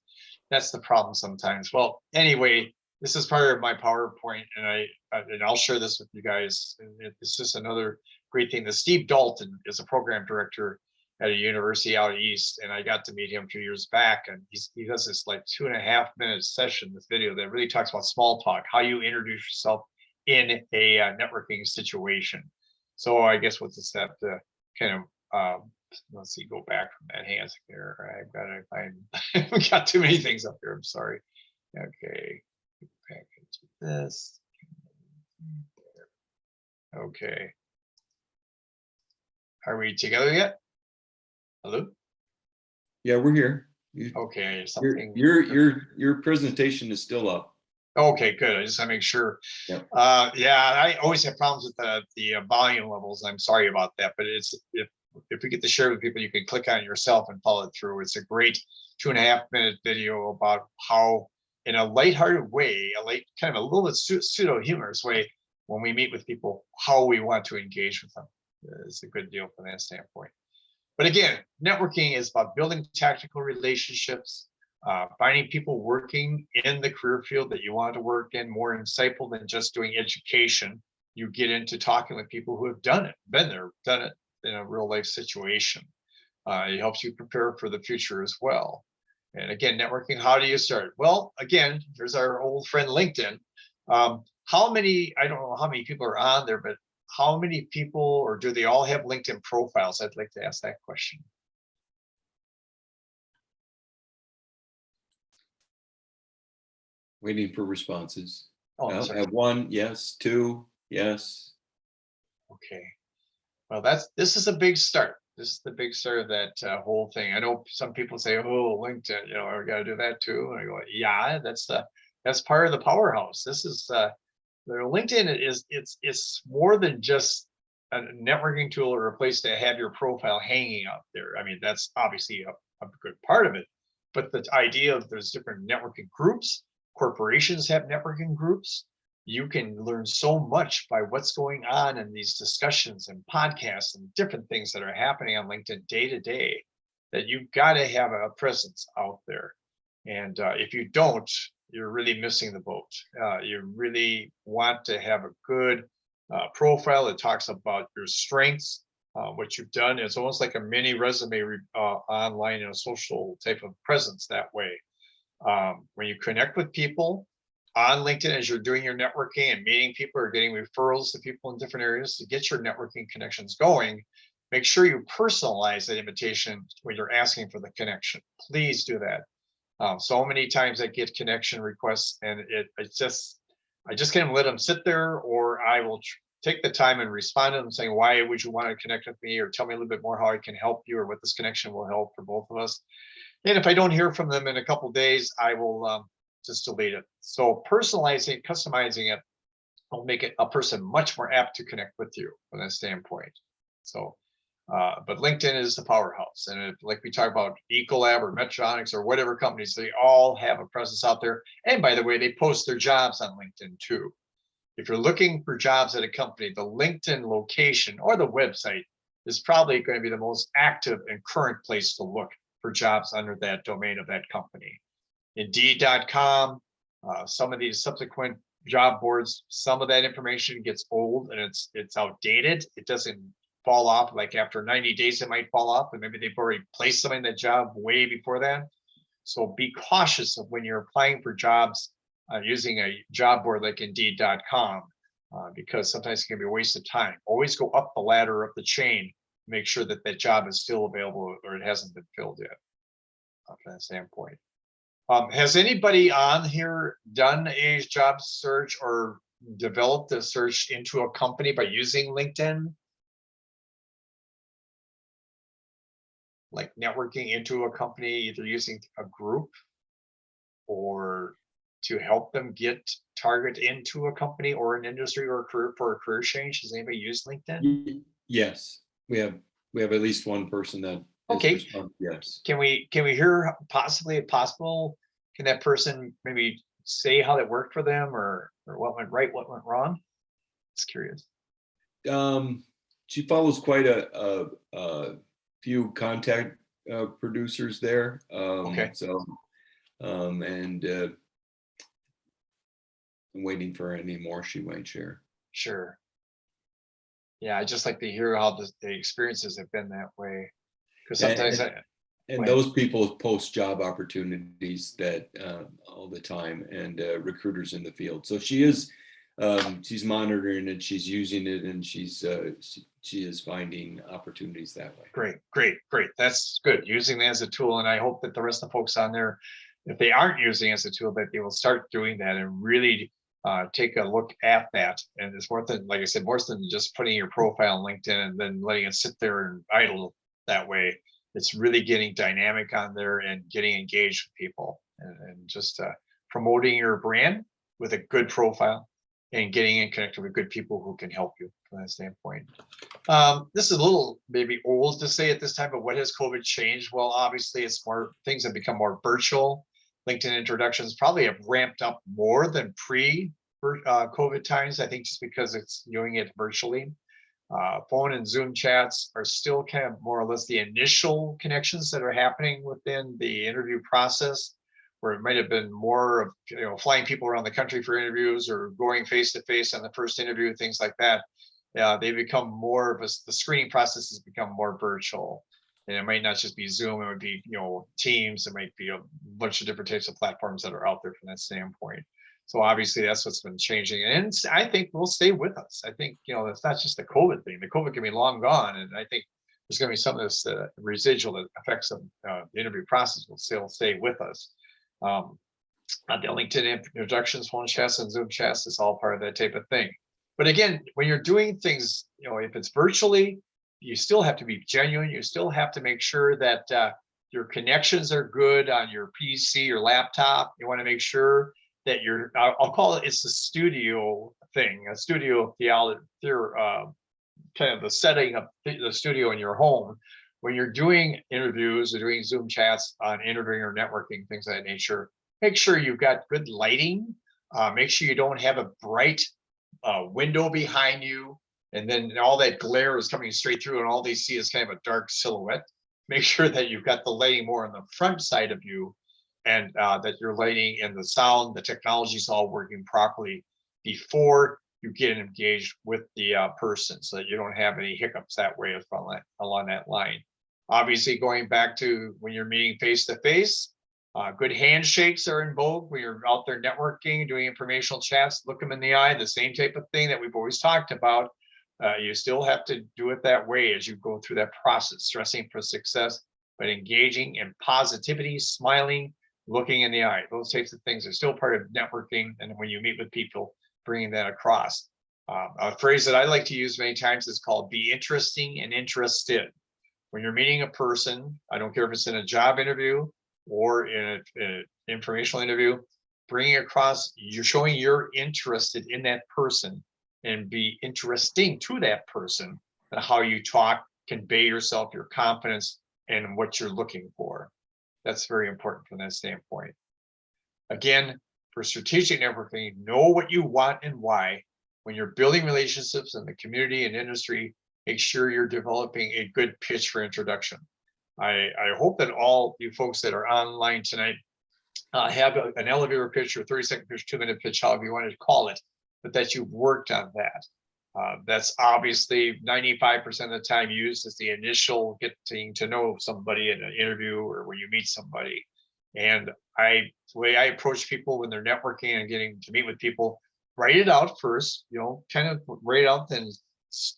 That's the problem sometimes. Well, anyway, this is part of my PowerPoint, and I'll share this with you guys. It's just another great thing. Steve Dalton is a program director at a university out east, and I got to meet him a few years back. And he does this like 2.5 minute session, this video that really talks about small talk, how you introduce yourself in a networking situation. So I guess what's the step to kind of let's see, go back from that hands here. I've got to find we got too many things up here. I'm sorry. Okay, back into this. Okay. Are we together yet? Hello? Yeah, we're here. Okay, something. Your presentation is still up. Okay, good. I just want to make sure. Yep. Yeah, I always have problems with the volume levels. I'm sorry about that, but it's if we get to share with people, you can click on it yourself and follow it through. It's a great 2.5 minute video about how, in a lighthearted way, kind of a little bit pseudo humorous way, when we meet with people, how we want to engage with them. It's a good deal from that standpoint. But again, networking is about building tactical relationships, finding people working in the career field that you want to work in, more insightful than just doing education. You get into talking with people who have done it, been there, done it in a real life situation. It helps you prepare for the future as well. And again, networking, how do you start? Well, again, there's our old friend LinkedIn. How many, I don't know how many people are on there, but how many people, or do they all have LinkedIn profiles? I'd like to ask that question. Waiting for responses. Oh, I sorry. have 1, yes, 2, yes. Okay. Well, this is a big start. This is the big start of that whole thing. I know some people say, "Oh, LinkedIn, I got to do that too." And I go, "Yeah, that's part of the powerhouse." This is LinkedIn it's more than just a networking tool or a place to have your profile hanging out there. I mean, that's obviously a good part of it, but the idea of there's different networking groups, corporations have networking groups. You can learn so much by what's going on in these discussions and podcasts and different things that are happening on LinkedIn day to day, that you've got to have a presence out there. And if you don't, you're really missing the boat. You really want to have a good profile that talks about your strengths, what you've done. It's almost like a mini resume online in a social type of presence that way. When you connect with people on LinkedIn as you're doing your networking and meeting people or getting referrals to people in different areas to get your networking connections going, make sure you personalize that invitation when you're asking for the connection. Please do that. So many times I get connection requests and I just can't let them sit there, or I will take the time and respond to them saying, why would you want to connect with me, or tell me a little bit more how I can help you, or what this connection will help for both of us. And if I don't hear from them in a couple of days, I will just delete it. So personalizing, customizing it will make it a person much more apt to connect with you from that standpoint. So but LinkedIn is the powerhouse. And like we talk about Ecolab or Medtronics or whatever companies, they all have a presence out there. And by the way, they post their jobs on LinkedIn too. If you're looking for jobs at a company, the LinkedIn location or the website is probably going to be the most active and current place to look for jobs under that domain of that company. Indeed.com, some of these subsequent job boards, some of that information gets old and it's outdated. It doesn't fall off. Like after 90 days, it might fall off, and maybe they've already placed somebody in that job way before that. So be cautious of when you're applying for jobs using a job board like Indeed.com, because sometimes it can be a waste of time. Always go up the ladder, up the chain, make sure that that job is still available or it hasn't been filled yet. From that standpoint. Has anybody on here done a job search or developed a search into a company by using LinkedIn? Like networking into a company, either using a group or to help them get target into a company or an industry or a career for a career change? Has anybody used LinkedIn? Yes, we have at least one person that okay. Yes. Can we hear possibly if possible? Can that person maybe say how that worked for them, or what went right, what went wrong? Just curious. She follows quite a few contact producers there. Okay. So, and I'm waiting for any more she might share. Sure. Yeah, I just like to hear how the experiences have been that way. Because sometimes And go ahead. those people post job opportunities that all the time, and recruiters in the field. So she's monitoring it, she's using it, and she is finding opportunities that way. Great. That's good. Using that as a tool, and I hope that the rest of the folks on there, if they aren't using it as a tool, that they will start doing that and really take a look at that. And it's more than, like I said, more than just putting your profile on LinkedIn and then letting it sit there and idle that way. It's really getting dynamic on there and getting engaged with people, and just promoting your brand with a good profile and getting in connected with good people who can help you from that standpoint. This is a little maybe old to say at this time, but what has COVID changed? Well, obviously it's more, things have become more virtual. LinkedIn introductions probably have ramped up more than pre-COVID times, I think, just because it's doing it virtually. Phone and Zoom chats are still kind of more or less the initial connections that are happening within the interview process, where it might have been more of, flying people around the country for interviews or going face to face on the first interview, things like that. They become more of the screening process has become more virtual. And it might not just be Zoom, it would be, Teams, it might be a bunch of different types of platforms that are out there from that standpoint. So obviously that's what's been changing. And I think will stay with us. I think, it's not just the COVID thing. The COVID can be long gone. And I think there's going to be some of this residual effects of the interview process will still stay with us. The LinkedIn introductions, phone chats, and Zoom chats is all part of that type of thing. But again, when you're doing things, if it's virtually, you still have to be genuine. You still have to make sure that your connections are good on your PC or laptop. You want to make sure that I'll call it's the studio thing, a studio theology, kind of the setting of the studio in your home. When you're doing interviews or doing Zoom chats on interviewing or networking, things of that nature, make sure you've got good lighting. Make sure you don't have a bright window behind you, and then all that glare is coming straight through, and all they see is kind of a dark silhouette. Make sure that you've got the lighting more on the front side of you, and that your lighting and the sound, the technology is all working properly before you get engaged with the person, so that you don't have any hiccups that way along that line. Obviously, going back to when you're meeting face to face, good handshakes are in vogue when you're out there networking, doing informational chats. Look them in the eye, the same type of thing that we've always talked about. You still have to do it that way as you go through that process, stressing for success, but engaging in positivity, smiling, looking in the eye. Those types of things are still part of networking. And when you meet with people, bringing that across. A phrase that I like to use many times is called be interesting and interested. When you're meeting a person, I don't care if it's in a job interview or in an informational interview, bringing across, you're showing you're interested in that person, and be interesting to that person, and how you talk, convey yourself, your confidence, and what you're looking for. That's very important from that standpoint. Again, for strategic networking, know what you want and why. When you're building relationships in the community and industry, make sure you're developing a good pitch for introduction. I hope that all you folks that are online tonight have an elevator pitch or 30-second pitch, 2-minute pitch, however you want to call it, but that you've worked on that. That's obviously 95% of the time used as the initial getting to know somebody in an interview or when you meet somebody. And the way I approach people when they're networking and getting to meet with people, write it out first, kind of write it out, then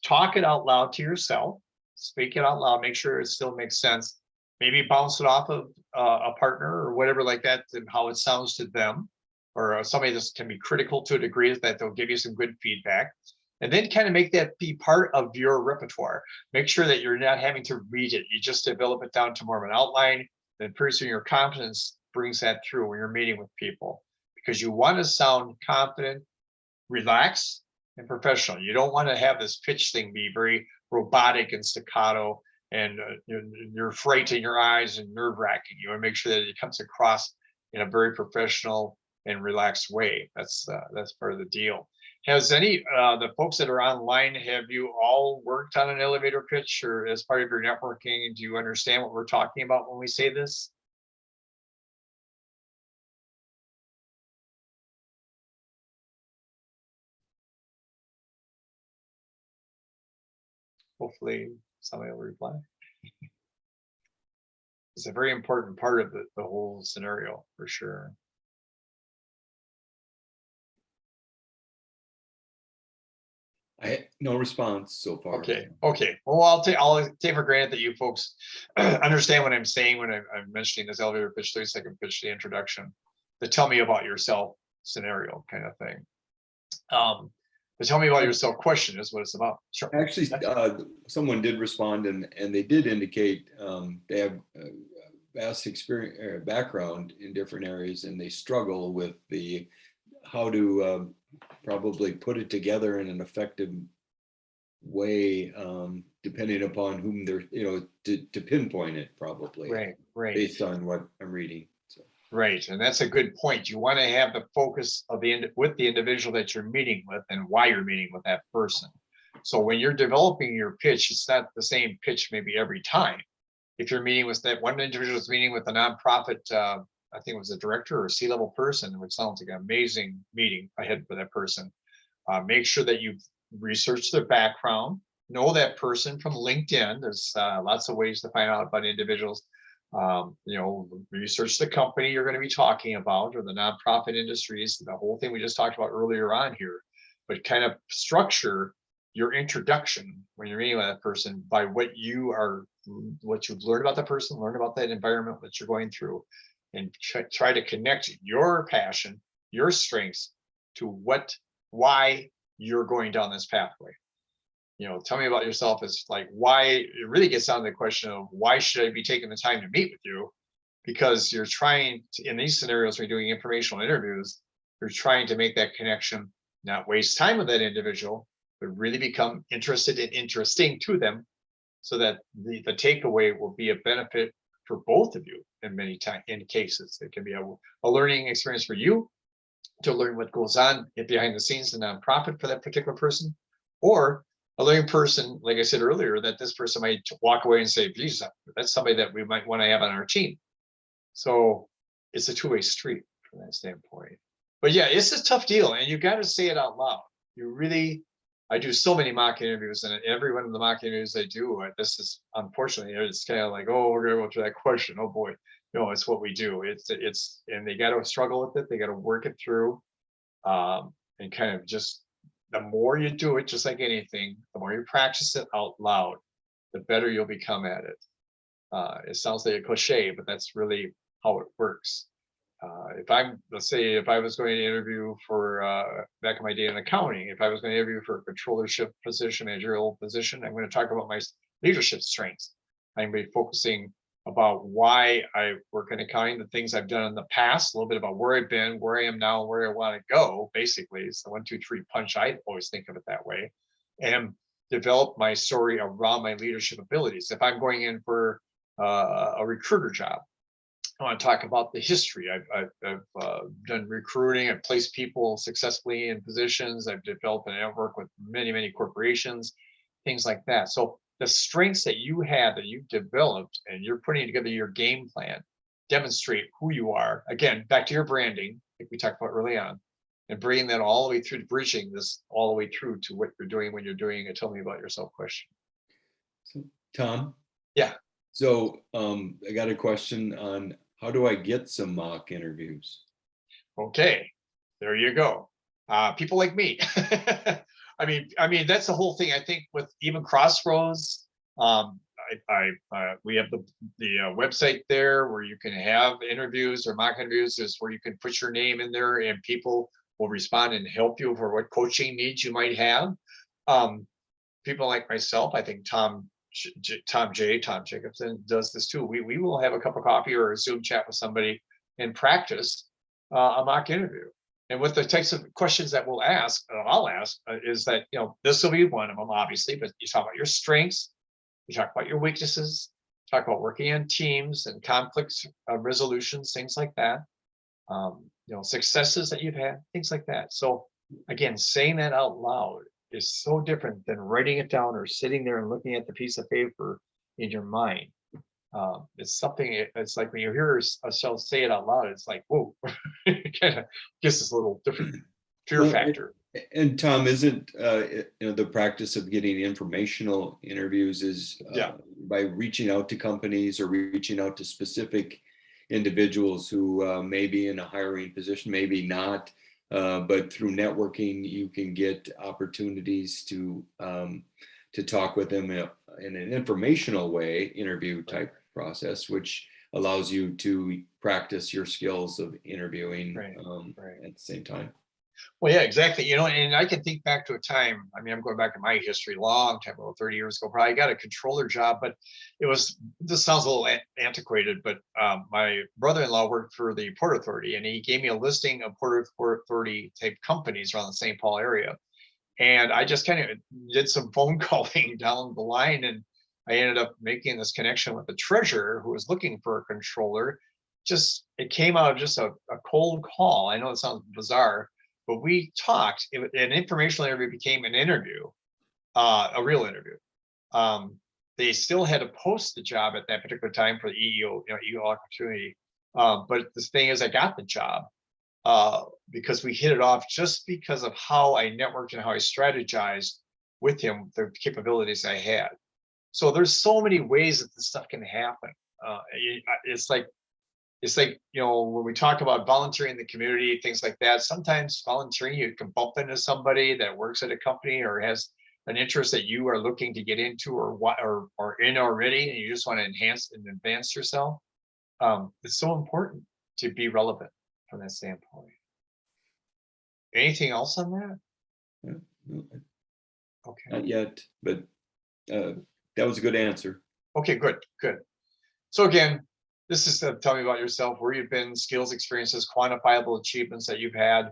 talk it out loud to yourself, speak it out loud, make sure it still makes sense. Maybe bounce it off of a partner or whatever like that, and how it sounds to them, or somebody that can be critical to a degree that they'll give you some good feedback. And then kind of make that be part of your repertoire. Make sure that you're not having to read it. You just develop it down to more of an outline. Then pretty soon your confidence brings that through when you're meeting with people, because you want to sound confident, relaxed, and professional. You don't want to have this pitch thing be very robotic and staccato, and you're fright in your eyes and nerve-wracking. You want to make sure that it comes across in a very professional and relaxed way. That's part of the deal. Has the folks that are online, have you all worked on an elevator pitch or as part of your networking? Do you understand what we're talking about when we say this? Hopefully somebody will reply. It's a very important part of the whole scenario for sure. No response so far. Okay. Well, I'll take for granted that you folks understand what I'm saying when I'm mentioning this elevator pitch, 30-second pitch, the introduction, the tell me about yourself scenario kind of thing. The tell me about yourself question is what it's about. Sure. Actually, someone did respond, and they did indicate they have vast experience or background in different areas, and they struggle with how to probably put it together in an effective way, depending upon whom they're, to pinpoint it probably. Right. Based on what I'm reading. So. Right, and that's a good point. You want to have the focus of the individual that you're meeting with and why you're meeting with that person. So when you're developing your pitch, it's not the same pitch maybe every time. If you're meeting with that one individual is meeting with a nonprofit, I think it was a director or a C-level person, which sounds like an amazing meeting ahead for that person. Make sure that you've researched their background, know that person from LinkedIn. There's lots of ways to find out about individuals. Research the company you're going to be talking about or the nonprofit industries, the whole thing we just talked about earlier on here, but kind of structure your introduction when you're meeting with that person by what you've learned about the person, learn about that environment that you're going through, and try to connect your passion, your strengths to why you're going down this pathway. Tell me about yourself is like why it really gets down to the question of why should I be taking the time to meet with you? Because you're trying to, in these scenarios, when you're doing informational interviews, you're trying to make that connection, not waste time with that individual, but really become interested and interesting to them so that the takeaway will be a benefit for both of you in cases. It can be a learning experience for you to learn what goes on behind the scenes in the nonprofit for that particular person, or a learning person, like I said earlier, that this person might walk away and say, geez, that's somebody that we might want to have on our team. So it's a two-way street from that standpoint. But yeah, it's a tough deal, and you got to say it out loud. I do so many mock interviews, and every one of the mock interviews I do, this is unfortunately, it's kind of like, oh, we're going to go through that question. Oh boy, no, it's what we do. And they got to struggle with it. They got to work it through, and kind of just. The more you do it, just like anything, the more you practice it out loud, the better you'll become at it. It sounds like a cliche, but that's really how it works. Let's say if I was going to interview for, back in my day in accounting, if I was going to interview for a controllership position, managerial position, I'm going to talk about my leadership strengths. I'm going to be focusing about why I work in accounting, the things I've done in the past, a little bit about where I've been, where I am now, where I want to go. Basically, it's the 1, 2, 3 punch. I always think of it that way, and develop my story around my leadership abilities. If I'm going in for a recruiter job, I want to talk about the history. I've done recruiting. I've placed people successfully in positions. I've developed a network with many corporations, things like that. So the strengths that you have that you've developed and you're putting together your game plan, demonstrate who you are. Again, back to your branding, like we talked about early on, and bringing that all the way through, bridging this all the way through to what you're doing when you're doing a tell me about yourself question. So, Tom? Yeah. So I got a question on how do I get some mock interviews? Okay, there you go. People like me. I mean, that's the whole thing. I think with even Crossroads, we have the website there where you can have interviews or mock interviews, is where you can put your name in there and people will respond and help you for what coaching needs you might have. People like myself, I think Tom Jacobson does this too. We will have a cup of coffee or a Zoom chat with somebody and practice a mock interview. And with the types of questions that I'll ask, is that, this will be one of them, obviously, but you talk about your strengths, you talk about your weaknesses, talk about working in teams and conflicts, resolutions, things like that, successes that you've had, things like that. So again, saying that out loud is so different than writing it down or sitting there and looking at the piece of paper in your mind. It's like when you hear ourselves say it out loud, it's like, whoa, it kind of gives us a little different fear factor. And Tom, isn't the practice of getting informational interviews is by reaching out to companies or reaching out to specific individuals who may be in a hiring position, maybe not, but through networking, you can get opportunities to talk with them in an informational way, interview type process, which allows you to practice your skills of interviewing at the same time. Well, yeah, exactly. You know, and I can think back to a time, I mean, I'm going back in my history, long time ago, 30 years ago, probably got a controller job, but this sounds a little antiquated, but my brother-in-law worked for the Port Authority, and he gave me a listing of Port Authority type companies around the St. Paul area. And I just kind of did some phone calling down the line, and I ended up making this connection with the treasurer who was looking for a controller. It came out of just a cold call. I know it sounds bizarre, but we talked. An informational interview became an interview, a real interview. They still had to post the job at that particular time for the EEO, EEO opportunity. But the thing is, I got the job because we hit it off just because of how I networked and how I strategized with him, the capabilities I had. So there's so many ways that this stuff can happen. It's like, when we talk about volunteering in the community, things like that, sometimes volunteering, you can bump into somebody that works at a company or has an interest that you are looking to get into or in already, and you just want to enhance and advance yourself. It's so important to be relevant from that standpoint. Anything else on that? No, Okay. not yet, but that was a good answer. Okay, good. So again, this is tell me about yourself, where you've been, skills, experiences, quantifiable achievements that you've had,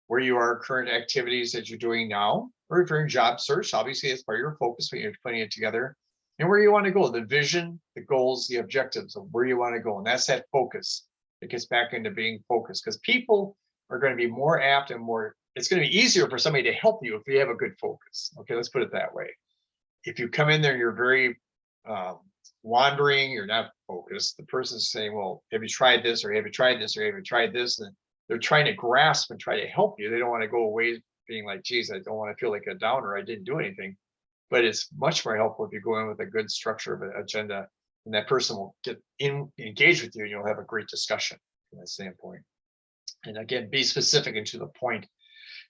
where you are, current activities that you're doing now, or if you're in job search, obviously it's part of your focus when you're putting it together, and where you want to go, the vision, the goals, the objectives of where you want to go. And that's that focus. It gets back into being focused, because people are going to be more apt and it's going to be easier for somebody to help you if you have a good focus. Okay, let's put it that way. If you come in there, you're very wandering, you're not focused, the person's saying, well, have you tried this, or have you tried this, or have you tried this? And they're trying to grasp and try to help you. They don't want to go away being like, geez, I don't want to feel like a downer, I didn't do anything. But it's much more helpful if you go in with a good structure of an agenda, and that person will get engaged with you, and you'll have a great discussion from that standpoint. And again, be specific and to the point.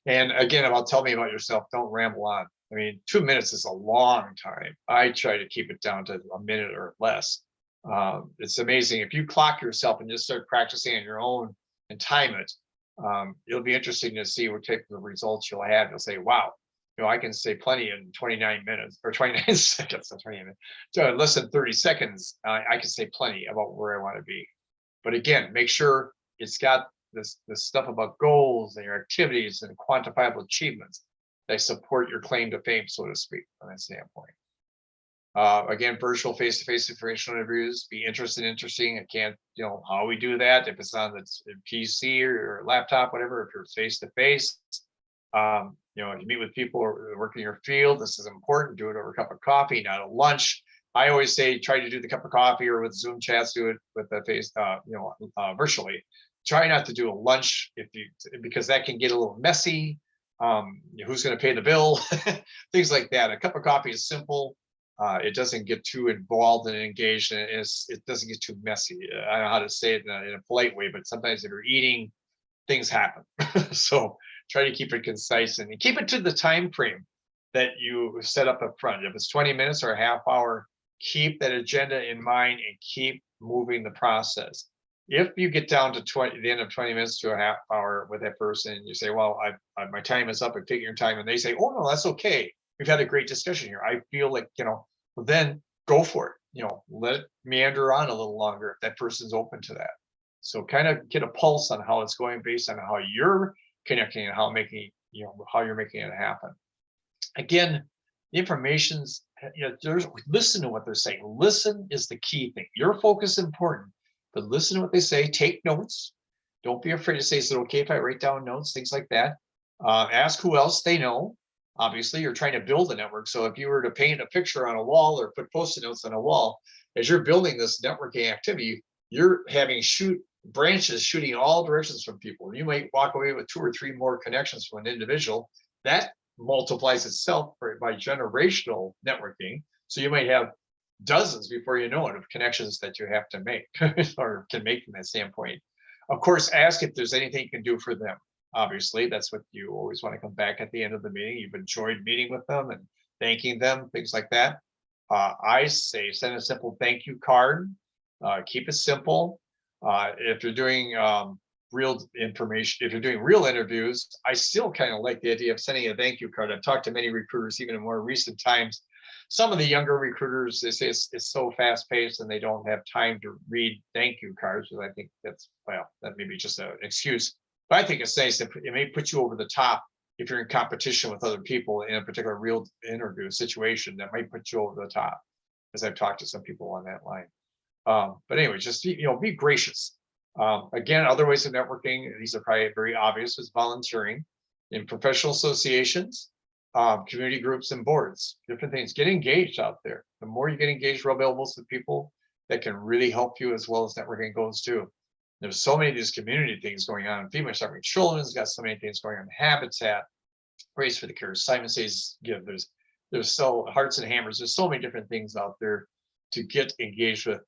And again, tell me about yourself, don't ramble on. I mean, 2 minutes is a long time. I try to keep it down to a minute or less. It's amazing. If you clock yourself and just start practicing on your own and time it, it'll be interesting to see what type of results you'll have. You'll say, wow, I can say plenty in 29 minutes or 29 seconds, not 20 minutes. So in less than 30 seconds, I can say plenty about where I want to be. But again, make sure it's got this stuff about goals and your activities and quantifiable achievements that support your claim to fame, so to speak, from that standpoint. Again, virtual face-to-face informational interviews, be interesting. I can't, how we do that, if it's on the PC or laptop, whatever, if you're face-to-face, if you meet with people or work in your field, this is important. Do it over a cup of coffee, not at lunch. I always say, try to do the cup of coffee, or with Zoom chats, do it with the face, virtually. Try not to do a lunch because that can get a little messy. Who's going to pay the bill? Things like that. A cup of coffee is simple. It doesn't get too involved and engaged, and it doesn't get too messy. I don't know how to say it in a polite way, but sometimes if you're eating, things happen. So try to keep it concise and keep it to the time frame that you set up up front. If it's 20 minutes or a half hour, keep that agenda in mind and keep moving the process. If you get down to the end of 20 minutes to a half hour with that person, and you say, well, my time is up, I take your time, and they say, oh, no, that's okay. We've had a great discussion here. I feel like, well, then go for it. Let it meander on a little longer if that person's open to that. So kind of get a pulse on how it's going based on how you're connecting and how you're making it happen. Again, the information's, listen to what they're saying. Listen is the key thing. Your focus is important, but listen to what they say. Take notes. Don't be afraid to say, is it okay if I write down notes, things like that. Ask who else they know. Obviously, you're trying to build a network. So if you were to paint a picture on a wall or put Post-it notes on a wall, as you're building this networking activity, you're having branches shooting in all directions from people. You might walk away with 2 or 3 more connections from an individual. That multiplies itself by generational networking. So you might have dozens before you know it of connections that you have to make or can make from that standpoint. Of course, ask if there's anything you can do for them. Obviously, that's what you always want to come back at the end of the meeting. You've enjoyed meeting with them and thanking them, things like that. I say send a simple thank you card. Keep it simple. If you're doing real information, if you're doing real interviews, I still kind of like the idea of sending a thank you card. I've talked to many recruiters, even in more recent times. Some of the younger recruiters, they say it's so fast paced and they don't have time to read thank you cards. And I think that's, well, that may be just an excuse. But I think it's nice. It may put you over the top if you're in competition with other people in a particular real interview situation. That might put you over the top, as I've talked to some people on that line. But anyway, just be gracious. Again, other ways of networking, these are probably very obvious, is volunteering in professional associations, community groups and boards, different things. Get engaged out there. The more you get engaged, rub elbows with people that can really help you, as well as networking goes too. There's so many of these community things going on. Female Starving Children's got so many things going on. Habitat, Race for the Cure, Simon Says Give. There's so Hearts and Hammers. There's so many different things out there to get engaged with.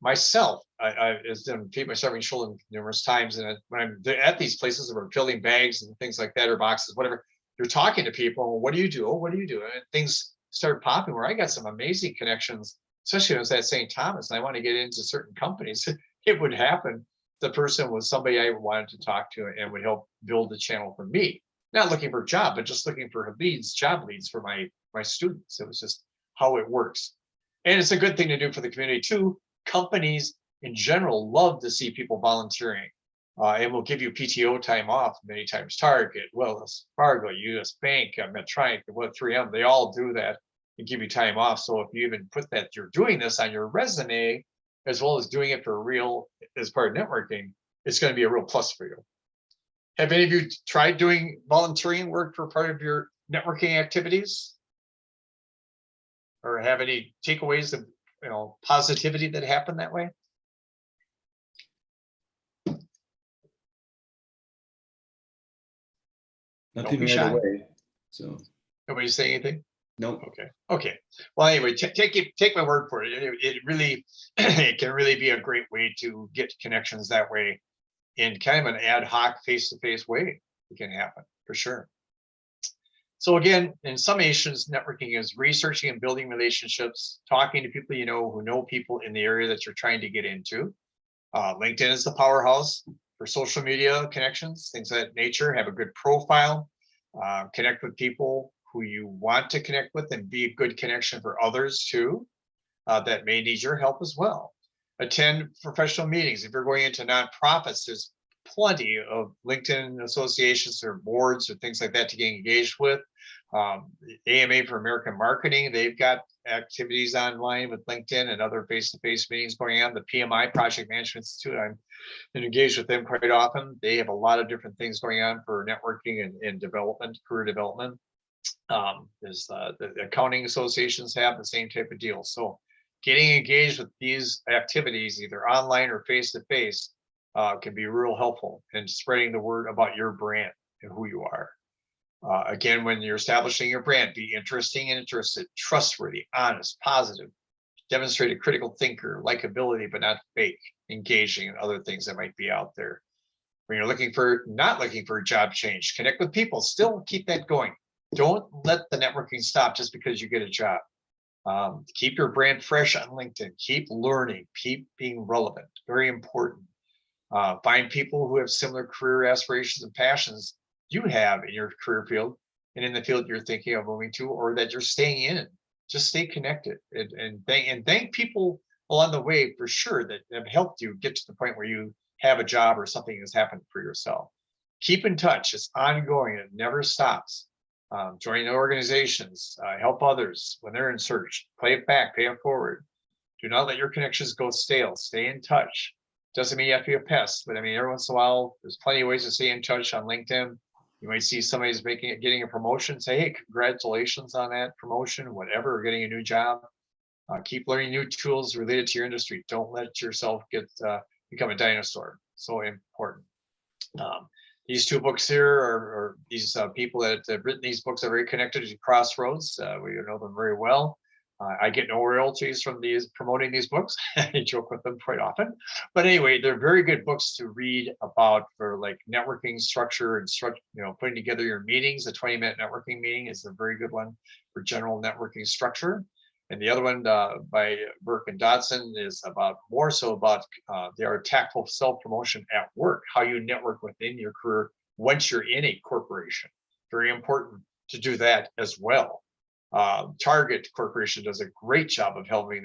Myself, I has done Feed My Starving Children numerous times, and when I'm at these places where we're filling bags and things like that, or boxes, whatever, you're talking to people. What do you do? Oh, what do you do? And things start popping. Where I got some amazing connections, especially when I was at St. Thomas, and I want to get into certain companies. It would happen. The person was somebody I wanted to talk to and would help build the channel for me. Not looking for a job, but just looking for leads, job leads for my students. It was just how it works, and it's a good thing to do for the community too. Companies in general love to see people volunteering, and will give you PTO time off many times. Target, Wells Fargo, US Bank, Medtronic, what 3M, they all do that and give you time off. So if you even put that you're doing this on your resume, as well as doing it for real as part of networking, it's going to be a real plus for you. Have any of you tried doing volunteering work for part of your networking activities? Or have any takeaways of positivity that happened that way? Nothing right away. So nobody say anything? No. Okay. Well, anyway, take my word for it. It really it can really be a great way to get connections that way, in kind of an ad hoc, face-to-face way. It can happen for sure. So again, in summations, networking is researching and building relationships, talking to people who know people in the area that you're trying to get into. LinkedIn is the powerhouse for social media connections, things of that nature. Have a good profile, connect with people who you want to connect with, and be a good connection for others too, that may need your help as well. Attend professional meetings. If you're going into nonprofits, there's plenty of LinkedIn associations or boards or things like that to get engaged with. AMA for American Marketing, they've got activities online with LinkedIn and other face-to-face meetings going on. The PMI, Project Management Institute, I'm engaged with them quite often. They have a lot of different things going on for networking and development, career development. There's the accounting associations have the same type of deal. So getting engaged with these activities, either online or face-to-face, can be real helpful in spreading the word about your brand and who you are. Again, when you're establishing your brand, be interesting and interested, trustworthy, honest, positive, demonstrate a critical thinker, likability, but not fake, engaging, and other things that might be out there. When you're not looking for a job change, connect with people, still keep that going. Don't let the networking stop just because you get a job. Keep your brand fresh on LinkedIn, keep learning, keep being relevant, very important. Find people who have similar career aspirations and passions you have in your career field and in the field you're thinking of moving to, or that you're staying in. Just stay connected and thank people along the way for sure that have helped you get to the point where you have a job or something has happened for yourself. Keep in touch. It's ongoing. It never stops. Join the organizations, help others when they're in search, pay it back, pay it forward. Do not let your connections go stale. Stay in touch. Doesn't mean you have to be a pest, but I mean, every once in a while, there's plenty of ways to stay in touch on LinkedIn. You might see somebody's getting a promotion, say, hey, congratulations on that promotion, whatever, or getting a new job. Keep learning new tools related to your industry. Don't let yourself become a dinosaur. So important. These two books here are these people that have written these books are very connected to Crossroads. We know them very well. I get no royalties from these promoting these books. I joke with them quite often, but anyway, they're very good books to read about for like networking structure and putting together your meetings. A 20-minute networking meeting is a very good one for general networking structure. And the other one by Burke and Dodson is about more so about their tactful self-promotion at work, how you network within your career once you're in a corporation. Very important to do that as well. Target Corporation does a great job of having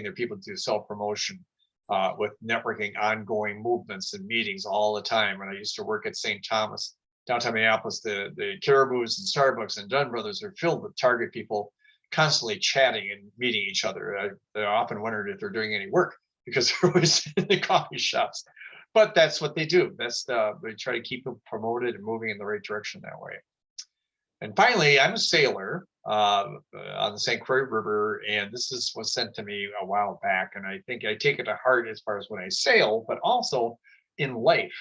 their people do self-promotion with networking, ongoing movements and meetings all the time. When I used to work at St. Thomas, downtown Minneapolis, the Caribou's and Starbucks and Dunn Brothers are filled with Target people constantly chatting and meeting each other. I often wondered if they're doing any work because they're always in the coffee shops. But that's what they do. They try to keep them promoted and moving in the right direction that way. And finally, I'm a sailor on the St. Croix River, and this was sent to me a while back, and I think I take it to heart as far as when I sail, but also in life.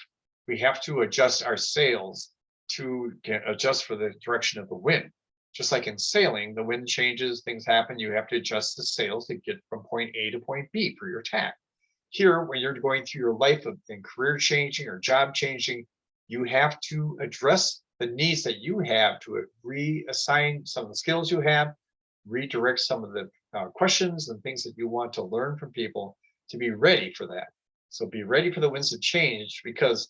We have to adjust our sails to adjust for the direction of the wind. Just like in sailing, the wind changes, things happen, you have to adjust the sails to get from point A to point B for your tack. Here, when you're going through your life and career changing or job changing, you have to address the needs that you have to reassign some of the skills you have, redirect some of the questions and things that you want to learn from people to be ready for that. So be ready for the winds of change, because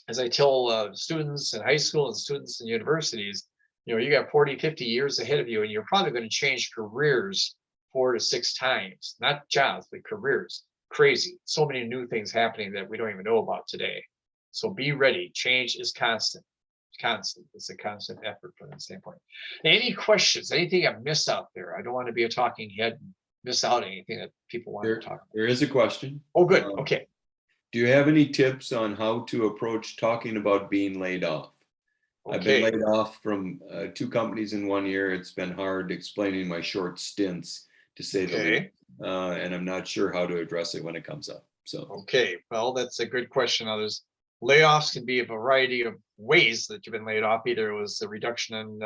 as I tell students in high school and students in universities, you got 40, 50 years ahead of you, and you're probably going to change careers 4 to 6 times, not jobs, but careers. Crazy. So many new things happening that we don't even know about today. So be ready. Change is constant. It's a constant effort from that standpoint. Any questions? Anything I've missed out there? I don't want to be a talking head and miss out anything that people want to talk about. There is a question. Oh, good. Okay. Do you have any tips on how to approach talking about being laid off? Okay. I've been laid off from 2 companies in 1 year. It's been hard explaining my short stints, to say the least. And I'm not sure how to address it when it comes up. So okay, well, that's a good question. Now, layoffs can be a variety of ways that you've been laid off. Either it was the reduction in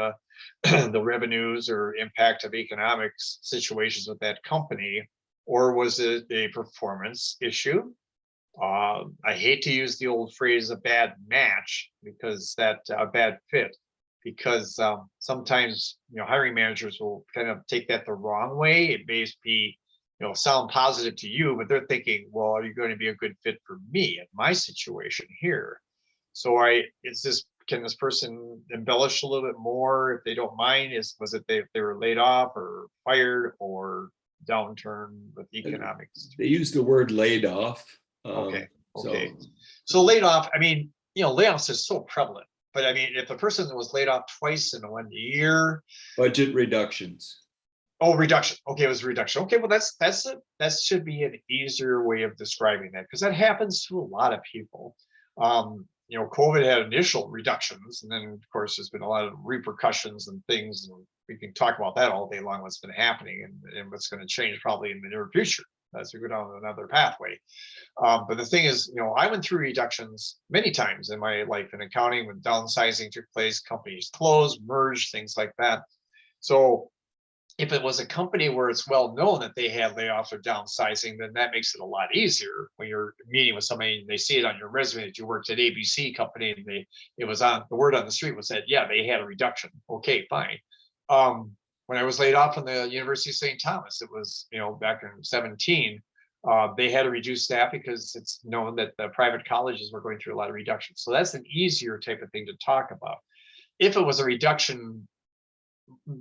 the revenues or impact of economic situations with that company, or was it a performance issue? I hate to use the old phrase "a bad match" because a bad fit, because sometimes hiring managers will kind of take that the wrong way. It may be sound positive to you, but they're thinking, well, are you going to be a good fit for me in my situation here? So can this person embellish a little bit more if they don't mind? Was it they were laid off or fired or downturn with economics? They use the word laid off. Okay. So laid off, layoffs are so prevalent, but if a person was laid off twice in 1 year. Budget reductions. Oh, reduction. Okay, it was reduction. Okay, well, that should be an easier way of describing that, because that happens to a lot of people. COVID had initial reductions, and then of course there's been a lot of repercussions and things, and we can talk about that all day long, what's been happening and what's going to change probably in the near future as we go down another pathway. But the thing is, I went through reductions many times in my life in accounting when downsizing took place, companies closed, merged, things like that. So if it was a company where it's well known that they had layoffs or downsizing, then that makes it a lot easier when you're meeting with somebody and they see it on your resume that you worked at ABC company, and it was on the word on the street was that, yeah, they had a reduction. Okay, fine. When I was laid off from the University of St. Thomas, it was, back in 2017, they had to reduce staff because it's known that the private colleges were going through a lot of reductions. So that's an easier type of thing to talk about. If it was a reduction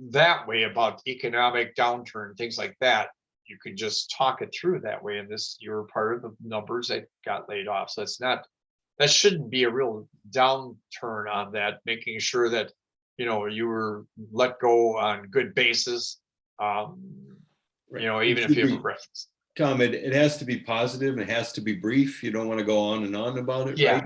that way about economic downturn, things like that, you could just talk it through that way. And you're part of the numbers that got laid off. So that shouldn't be a real downturn on that, making sure that, you were let go on good basis, Right. Even if you have a reference. Tom, it has to be positive. It has to be brief. You don't want to go on and on about it, right?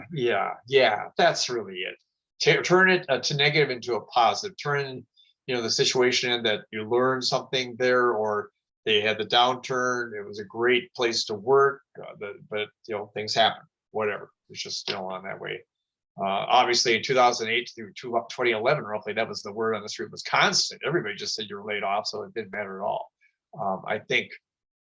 Yeah, that's really it. Turn it to negative into a positive. Turn the situation that you learned something there, or they had the downturn. It was a great place to work, but things happen. Whatever. It's just on that way. Obviously, in 2008 through 2011, roughly, that was the word on the street was constant. Everybody just said you were laid off, so it didn't matter at all. I think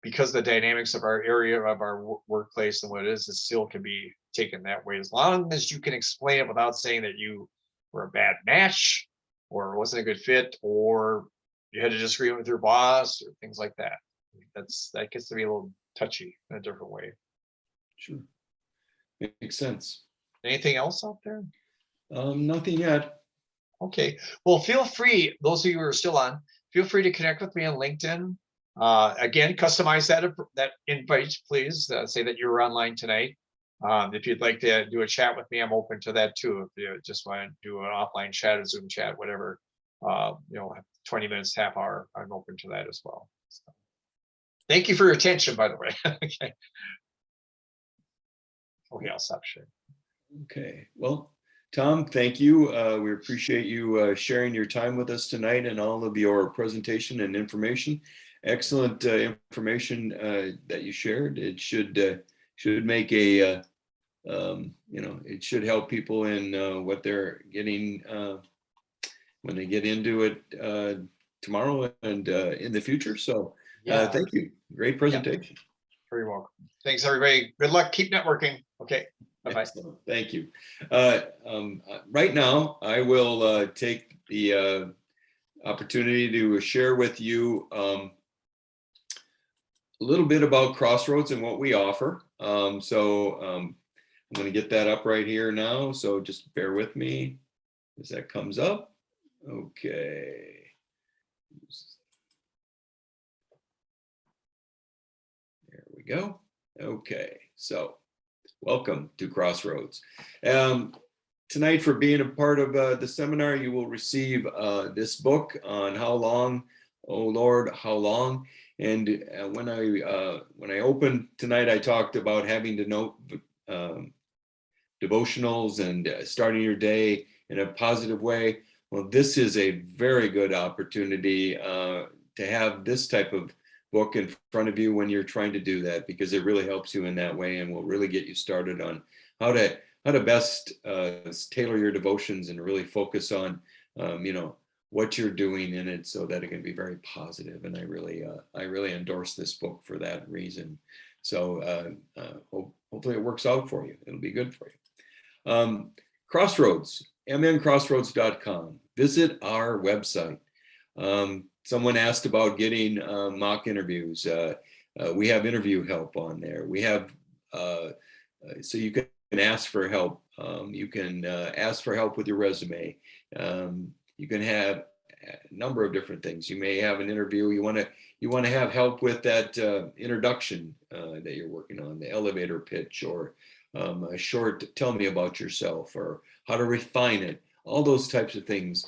because the dynamics of our area, of our workplace and what it still can be taken that way, as long as you can explain it without saying that you were a bad match or wasn't a good fit, or you had a disagreement with your boss or things like that. That gets to be a little touchy in a different way. Sure. Makes sense. Anything else out there? Nothing yet. Okay. Well, feel free, those of you who are still on, feel free to connect with me on LinkedIn. Again, customize that invite, please. Say that you're online tonight. If you'd like to do a chat with me, I'm open to that too. If you just want to do an offline chat, a Zoom chat, whatever, 20 minutes, half hour, I'm open to that as well. So, thank you for your attention, by the way. Okay. Okay, I'll stop sharing. Okay. Well, Tom, thank you. We appreciate you sharing your time with us tonight and all of your presentation and information. Excellent information that you shared. It should make a it should help people in what they're getting when they get into it tomorrow and in the future. So thank you. Great presentation. Yeah. Very welcome. Thanks, everybody. Good luck. Keep networking. Okay. Bye-bye. Excellent. Thank you. Right now, I will take the opportunity to share with you a little bit about Crossroads and what we offer. I'm going to get that up right here now. So just bear with me as that comes up. Okay. There we go. Okay. So welcome to Crossroads. Tonight, for being a part of the seminar, you will receive this book on How Long, Oh Lord, How Long? And when I opened tonight, I talked about having to note devotionals and starting your day in a positive way. Well, this is a very good opportunity to have this type of book in front of you when you're trying to do that, because it really helps you in that way and will really get you started on how to best tailor your devotions and really focus on what you're doing in it so that it can be very positive. And I really endorse this book for that reason. So hopefully it works out for you. It'll be good for you. Crossroads, mncrossroads.com. Visit our website. Someone asked about getting mock interviews. We have interview help on there. We have, so you can ask for help. You can ask for help with your resume. You can have a number of different things. You may have an interview. You want to have help with that introduction that you're working on, the elevator pitch, or a short tell me about yourself, or how to refine it. All those types of things.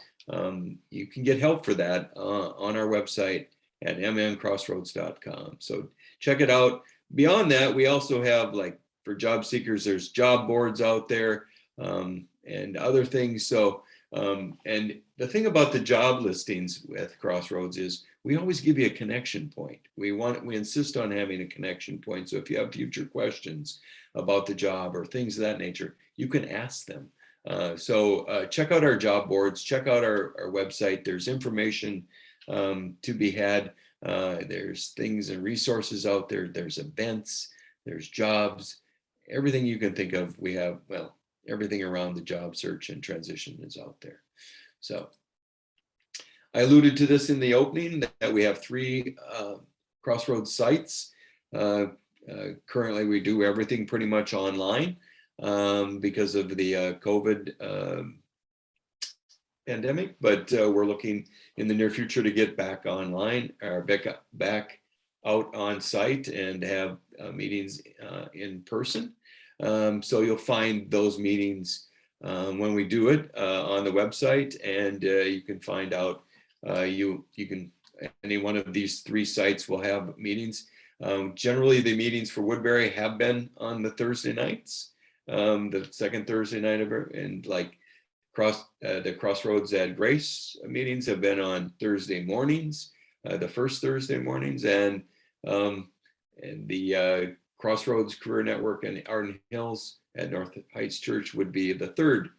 You can get help for that on our website at mncrossroads.com. So check it out. Beyond that, we also have, like, for job seekers, there's job boards out there and other things. So, and the thing about the job listings with Crossroads is we always give you a connection point. We insist on having a connection point. So if you have future questions about the job or things of that nature, you can ask them. So check out our job boards, check out our website. There's information to be had. There's things and resources out there. There's events, there's jobs, everything you can think of. We have, well, everything around the job search and transition is out there. So I alluded to this in the opening that we have 3 Crossroads sites. Currently, we do everything pretty much online because of the COVID pandemic, but we're looking in the near future to get back online, or back out on site and have meetings in person. So you'll find those meetings when we do it on the website, and you can find out, you can, any one of these 3 sites will have meetings. Generally, the meetings for Woodbury have been on the Thursday nights, the second Thursday night of it, and like the Crossroads at Grace meetings have been on Thursday mornings, the first Thursday mornings, and the Crossroads Career Network and Arden Hills at North Heights Church would be the third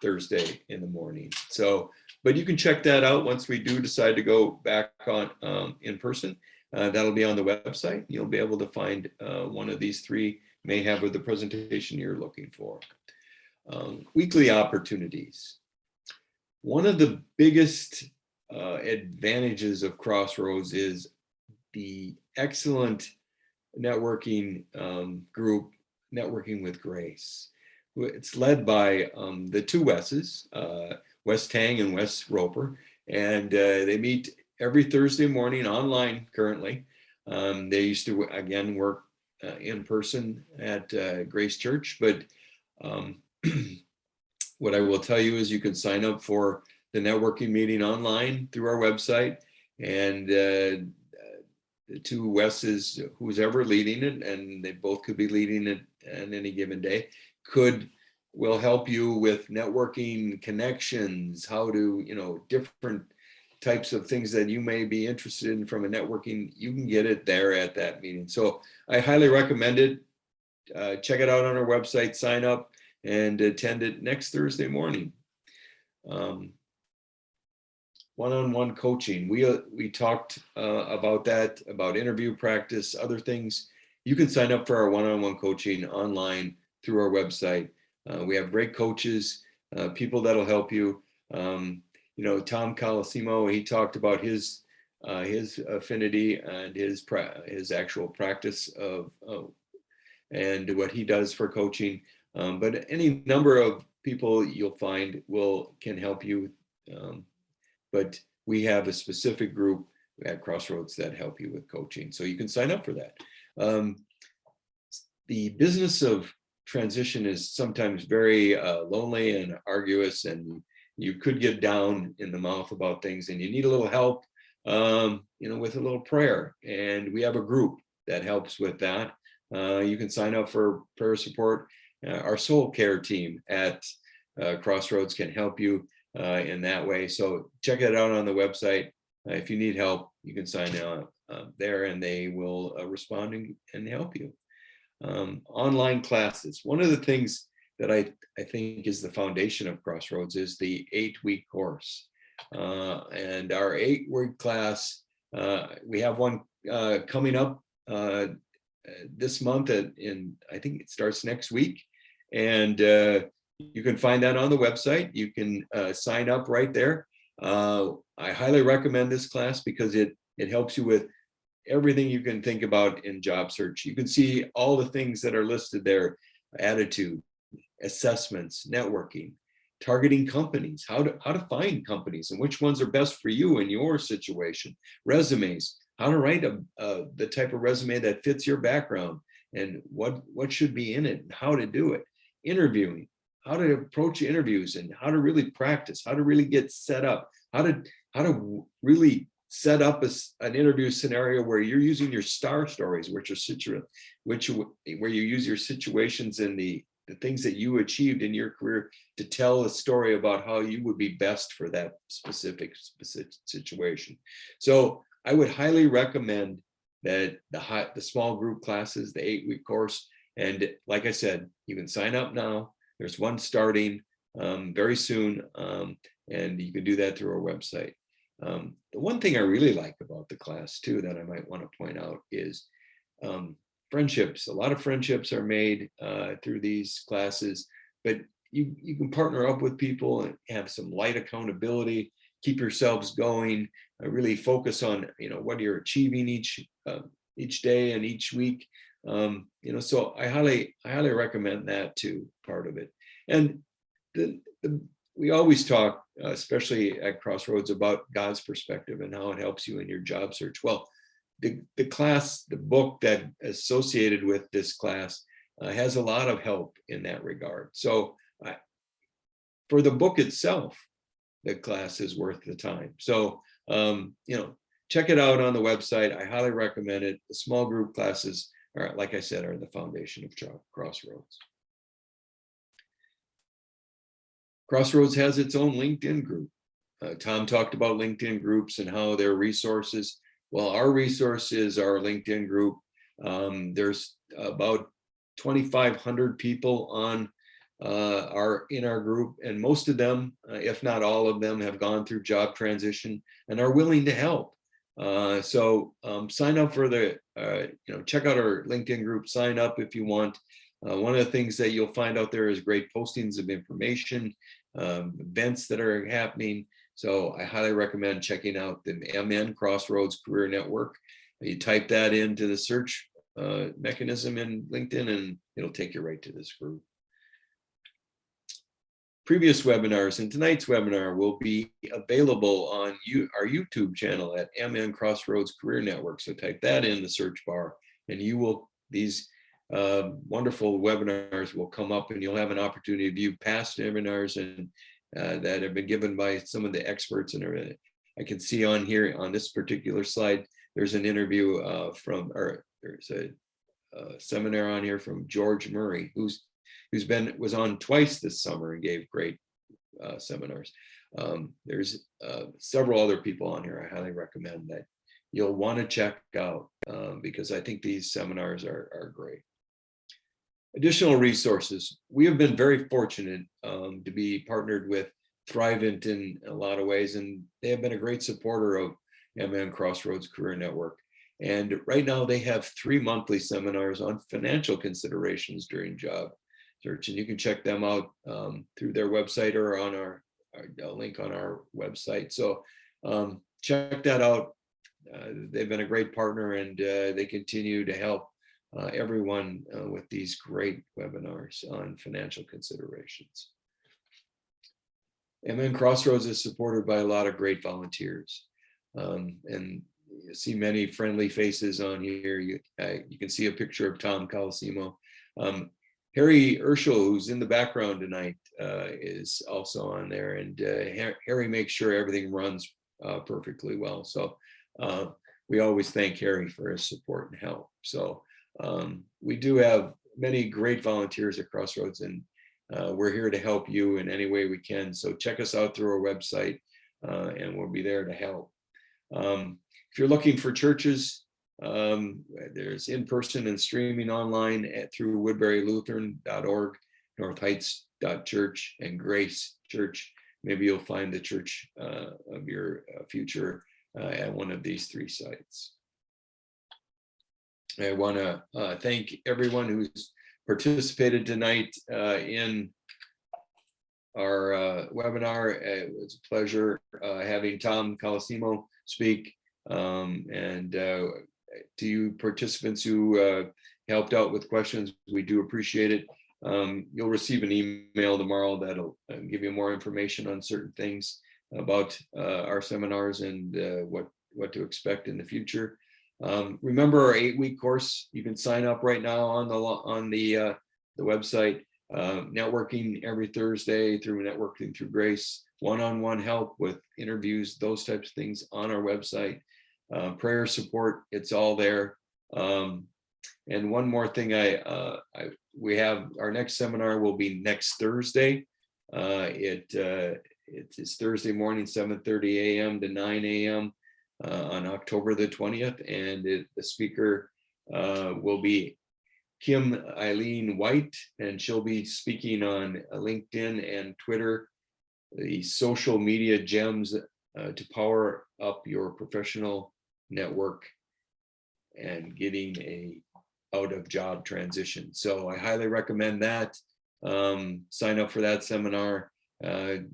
Thursday in the morning. So But you can check that out once we do decide to go back on in person. That'll be on the website. You'll be able to find one of these three may have with the presentation you're looking for. Weekly opportunities. One of the biggest advantages of Crossroads is the excellent networking group, Networking with Grace. It's led by the two Wes's, Wes Tang and Wes Roper, and they meet every Thursday morning online currently. They used to, again, work in person at Grace Church, but what I will tell you is you can sign up for the networking meeting online through our website, and the two Wes's, who's ever leading it, and they both could be leading it on any given day, will help you with networking connections, how to, different types of things that you may be interested in from a networking. You can get it there at that meeting. So I highly recommend it. Check it out on our website, sign up, and attend it next Thursday morning. One-on-one coaching. We talked about that, about interview practice, other things. You can sign up for our one-on-one coaching online through our website. We have great coaches, people that'll help you. Tom Colosimo, he talked about his affinity and his actual practice of and what he does for coaching. But any number of people you'll find can help you. But we have a specific group at Crossroads that help you with coaching, so you can sign up for that. The business of transition is sometimes very lonely and arduous, and you could get down in the mouth about things, and you need a little help, with a little prayer. And we have a group that helps with that. You can sign up for prayer support. Our soul care team at Crossroads can help you in that way. So check it out on the website. If you need help, you can sign up there, and they will respond and help you. Online classes. One of the things that I think is the foundation of Crossroads is the 8-week course. And our 8-week class, we have one coming up this month, I think it starts next week. And you can find that on the website. You can sign up right there. I highly recommend this class because it helps you with everything you can think about in job search. You can see all the things that are listed there: attitude, assessments, networking, targeting companies, how to find companies and which ones are best for you in your situation, resumes, how to write the type of resume that fits your background, and what should be in it and how to do it, interviewing, how to approach interviews and how to really practice, how to really get set up, how to really set up an interview scenario where you're using your star stories, where you use your situations and the things that you achieved in your career to tell a story about how you would be best for that specific situation. So I would highly recommend that the small group classes, the 8-week course. And like I said, you can sign up now. There's one starting very soon, and you can do that through our website. The one thing I really like about the class too that I might want to point out is friendships. A lot of friendships are made through these classes, but you can partner up with people and have some light accountability, keep yourselves going, really focus on what you're achieving each day and each week. So I highly recommend that too, part of it. And we always talk, especially at Crossroads, about God's perspective and how it helps you in your job search. Well, the book that associated with this class has a lot of help in that regard. So for the book itself, the class is worth the time. So, check it out on the website. I highly recommend it. The small group classes are, like I said, are the foundation of Crossroads. Crossroads has its own LinkedIn group. Tom talked about LinkedIn groups and how they're resources. Well, our resource is our LinkedIn group. There's about 2,500 people on are in our group, and most of them, if not all of them, have gone through job transition and are willing to help. So sign up for the, check out our LinkedIn group, sign up if you want. One of the things that you'll find out there is great postings of information, events that are happening. So I highly recommend checking out the MN Crossroads Career Network. You type that into the search mechanism in LinkedIn and it'll take you right to this group. Previous webinars and tonight's webinar will be available on our YouTube channel at MN Crossroads Career Network. So type that in the search bar and these wonderful webinars will come up and you'll have an opportunity to view past webinars and that have been given by some of the experts and everything. I can see on here on this particular slide, there's an interview there's a seminar on here from George Murray, was on twice this summer and gave great seminars. There's several other people on here I highly recommend that you'll want to check out because I think these seminars are great. Additional resources. We have been very fortunate to be partnered with Thrivent in a lot of ways, and they have been a great supporter of MN Crossroads Career Network. And right now they have 3 monthly seminars on financial considerations during job search, and you can check them out through their website or on our link on our website. So check that out. They've been a great partner and they continue to help everyone with these great webinars on financial considerations. MN Crossroads is supported by a lot of great volunteers. And you see many friendly faces on here. You can see a picture of Tom Colosimo. Harry Urschel, who's in the background tonight, is also on there. And Harry makes sure everything runs perfectly well. So we always thank Harry for his support and help. So we do have many great volunteers at Crossroads, and we're here to help you in any way we can. So check us out through our website and we'll be there to help. If you're looking for churches, there's in-person and streaming online through woodburylutheran.org, northheights.church, and Grace Church. Maybe you'll find the church of your future at one of these 3 sites. I want to thank everyone who's participated tonight in our webinar. It was a pleasure having Tom Colosimo speak, and to you participants who helped out with questions, we do appreciate it. You'll receive an email tomorrow that'll give you more information on certain things about our seminars and what to expect in the future. Remember our 8-week course. You can sign up right now on the website. Networking every Thursday through Networking Through Grace, one-on-one help with interviews, those types of things on our website. Prayer support, it's all there. And one more thing, we have our next seminar will be next Thursday. It is Thursday morning, 7:30 a.m. to 9 a.m. On October the 20th, and the speaker will be Kim Eileen White, and she'll be speaking on LinkedIn and Twitter, the social media gems to power up your professional network and getting a out of job transition. So I highly recommend that. Sign up for that seminar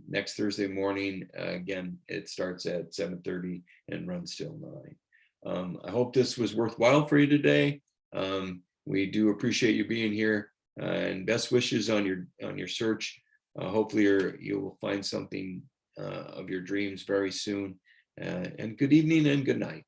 next Thursday morning. Again, it starts at 7:30 and runs till 9. I hope this was worthwhile for you today. We do appreciate you being here, and best wishes on your search. Hopefully you will find something of your dreams very soon. And good evening and good night.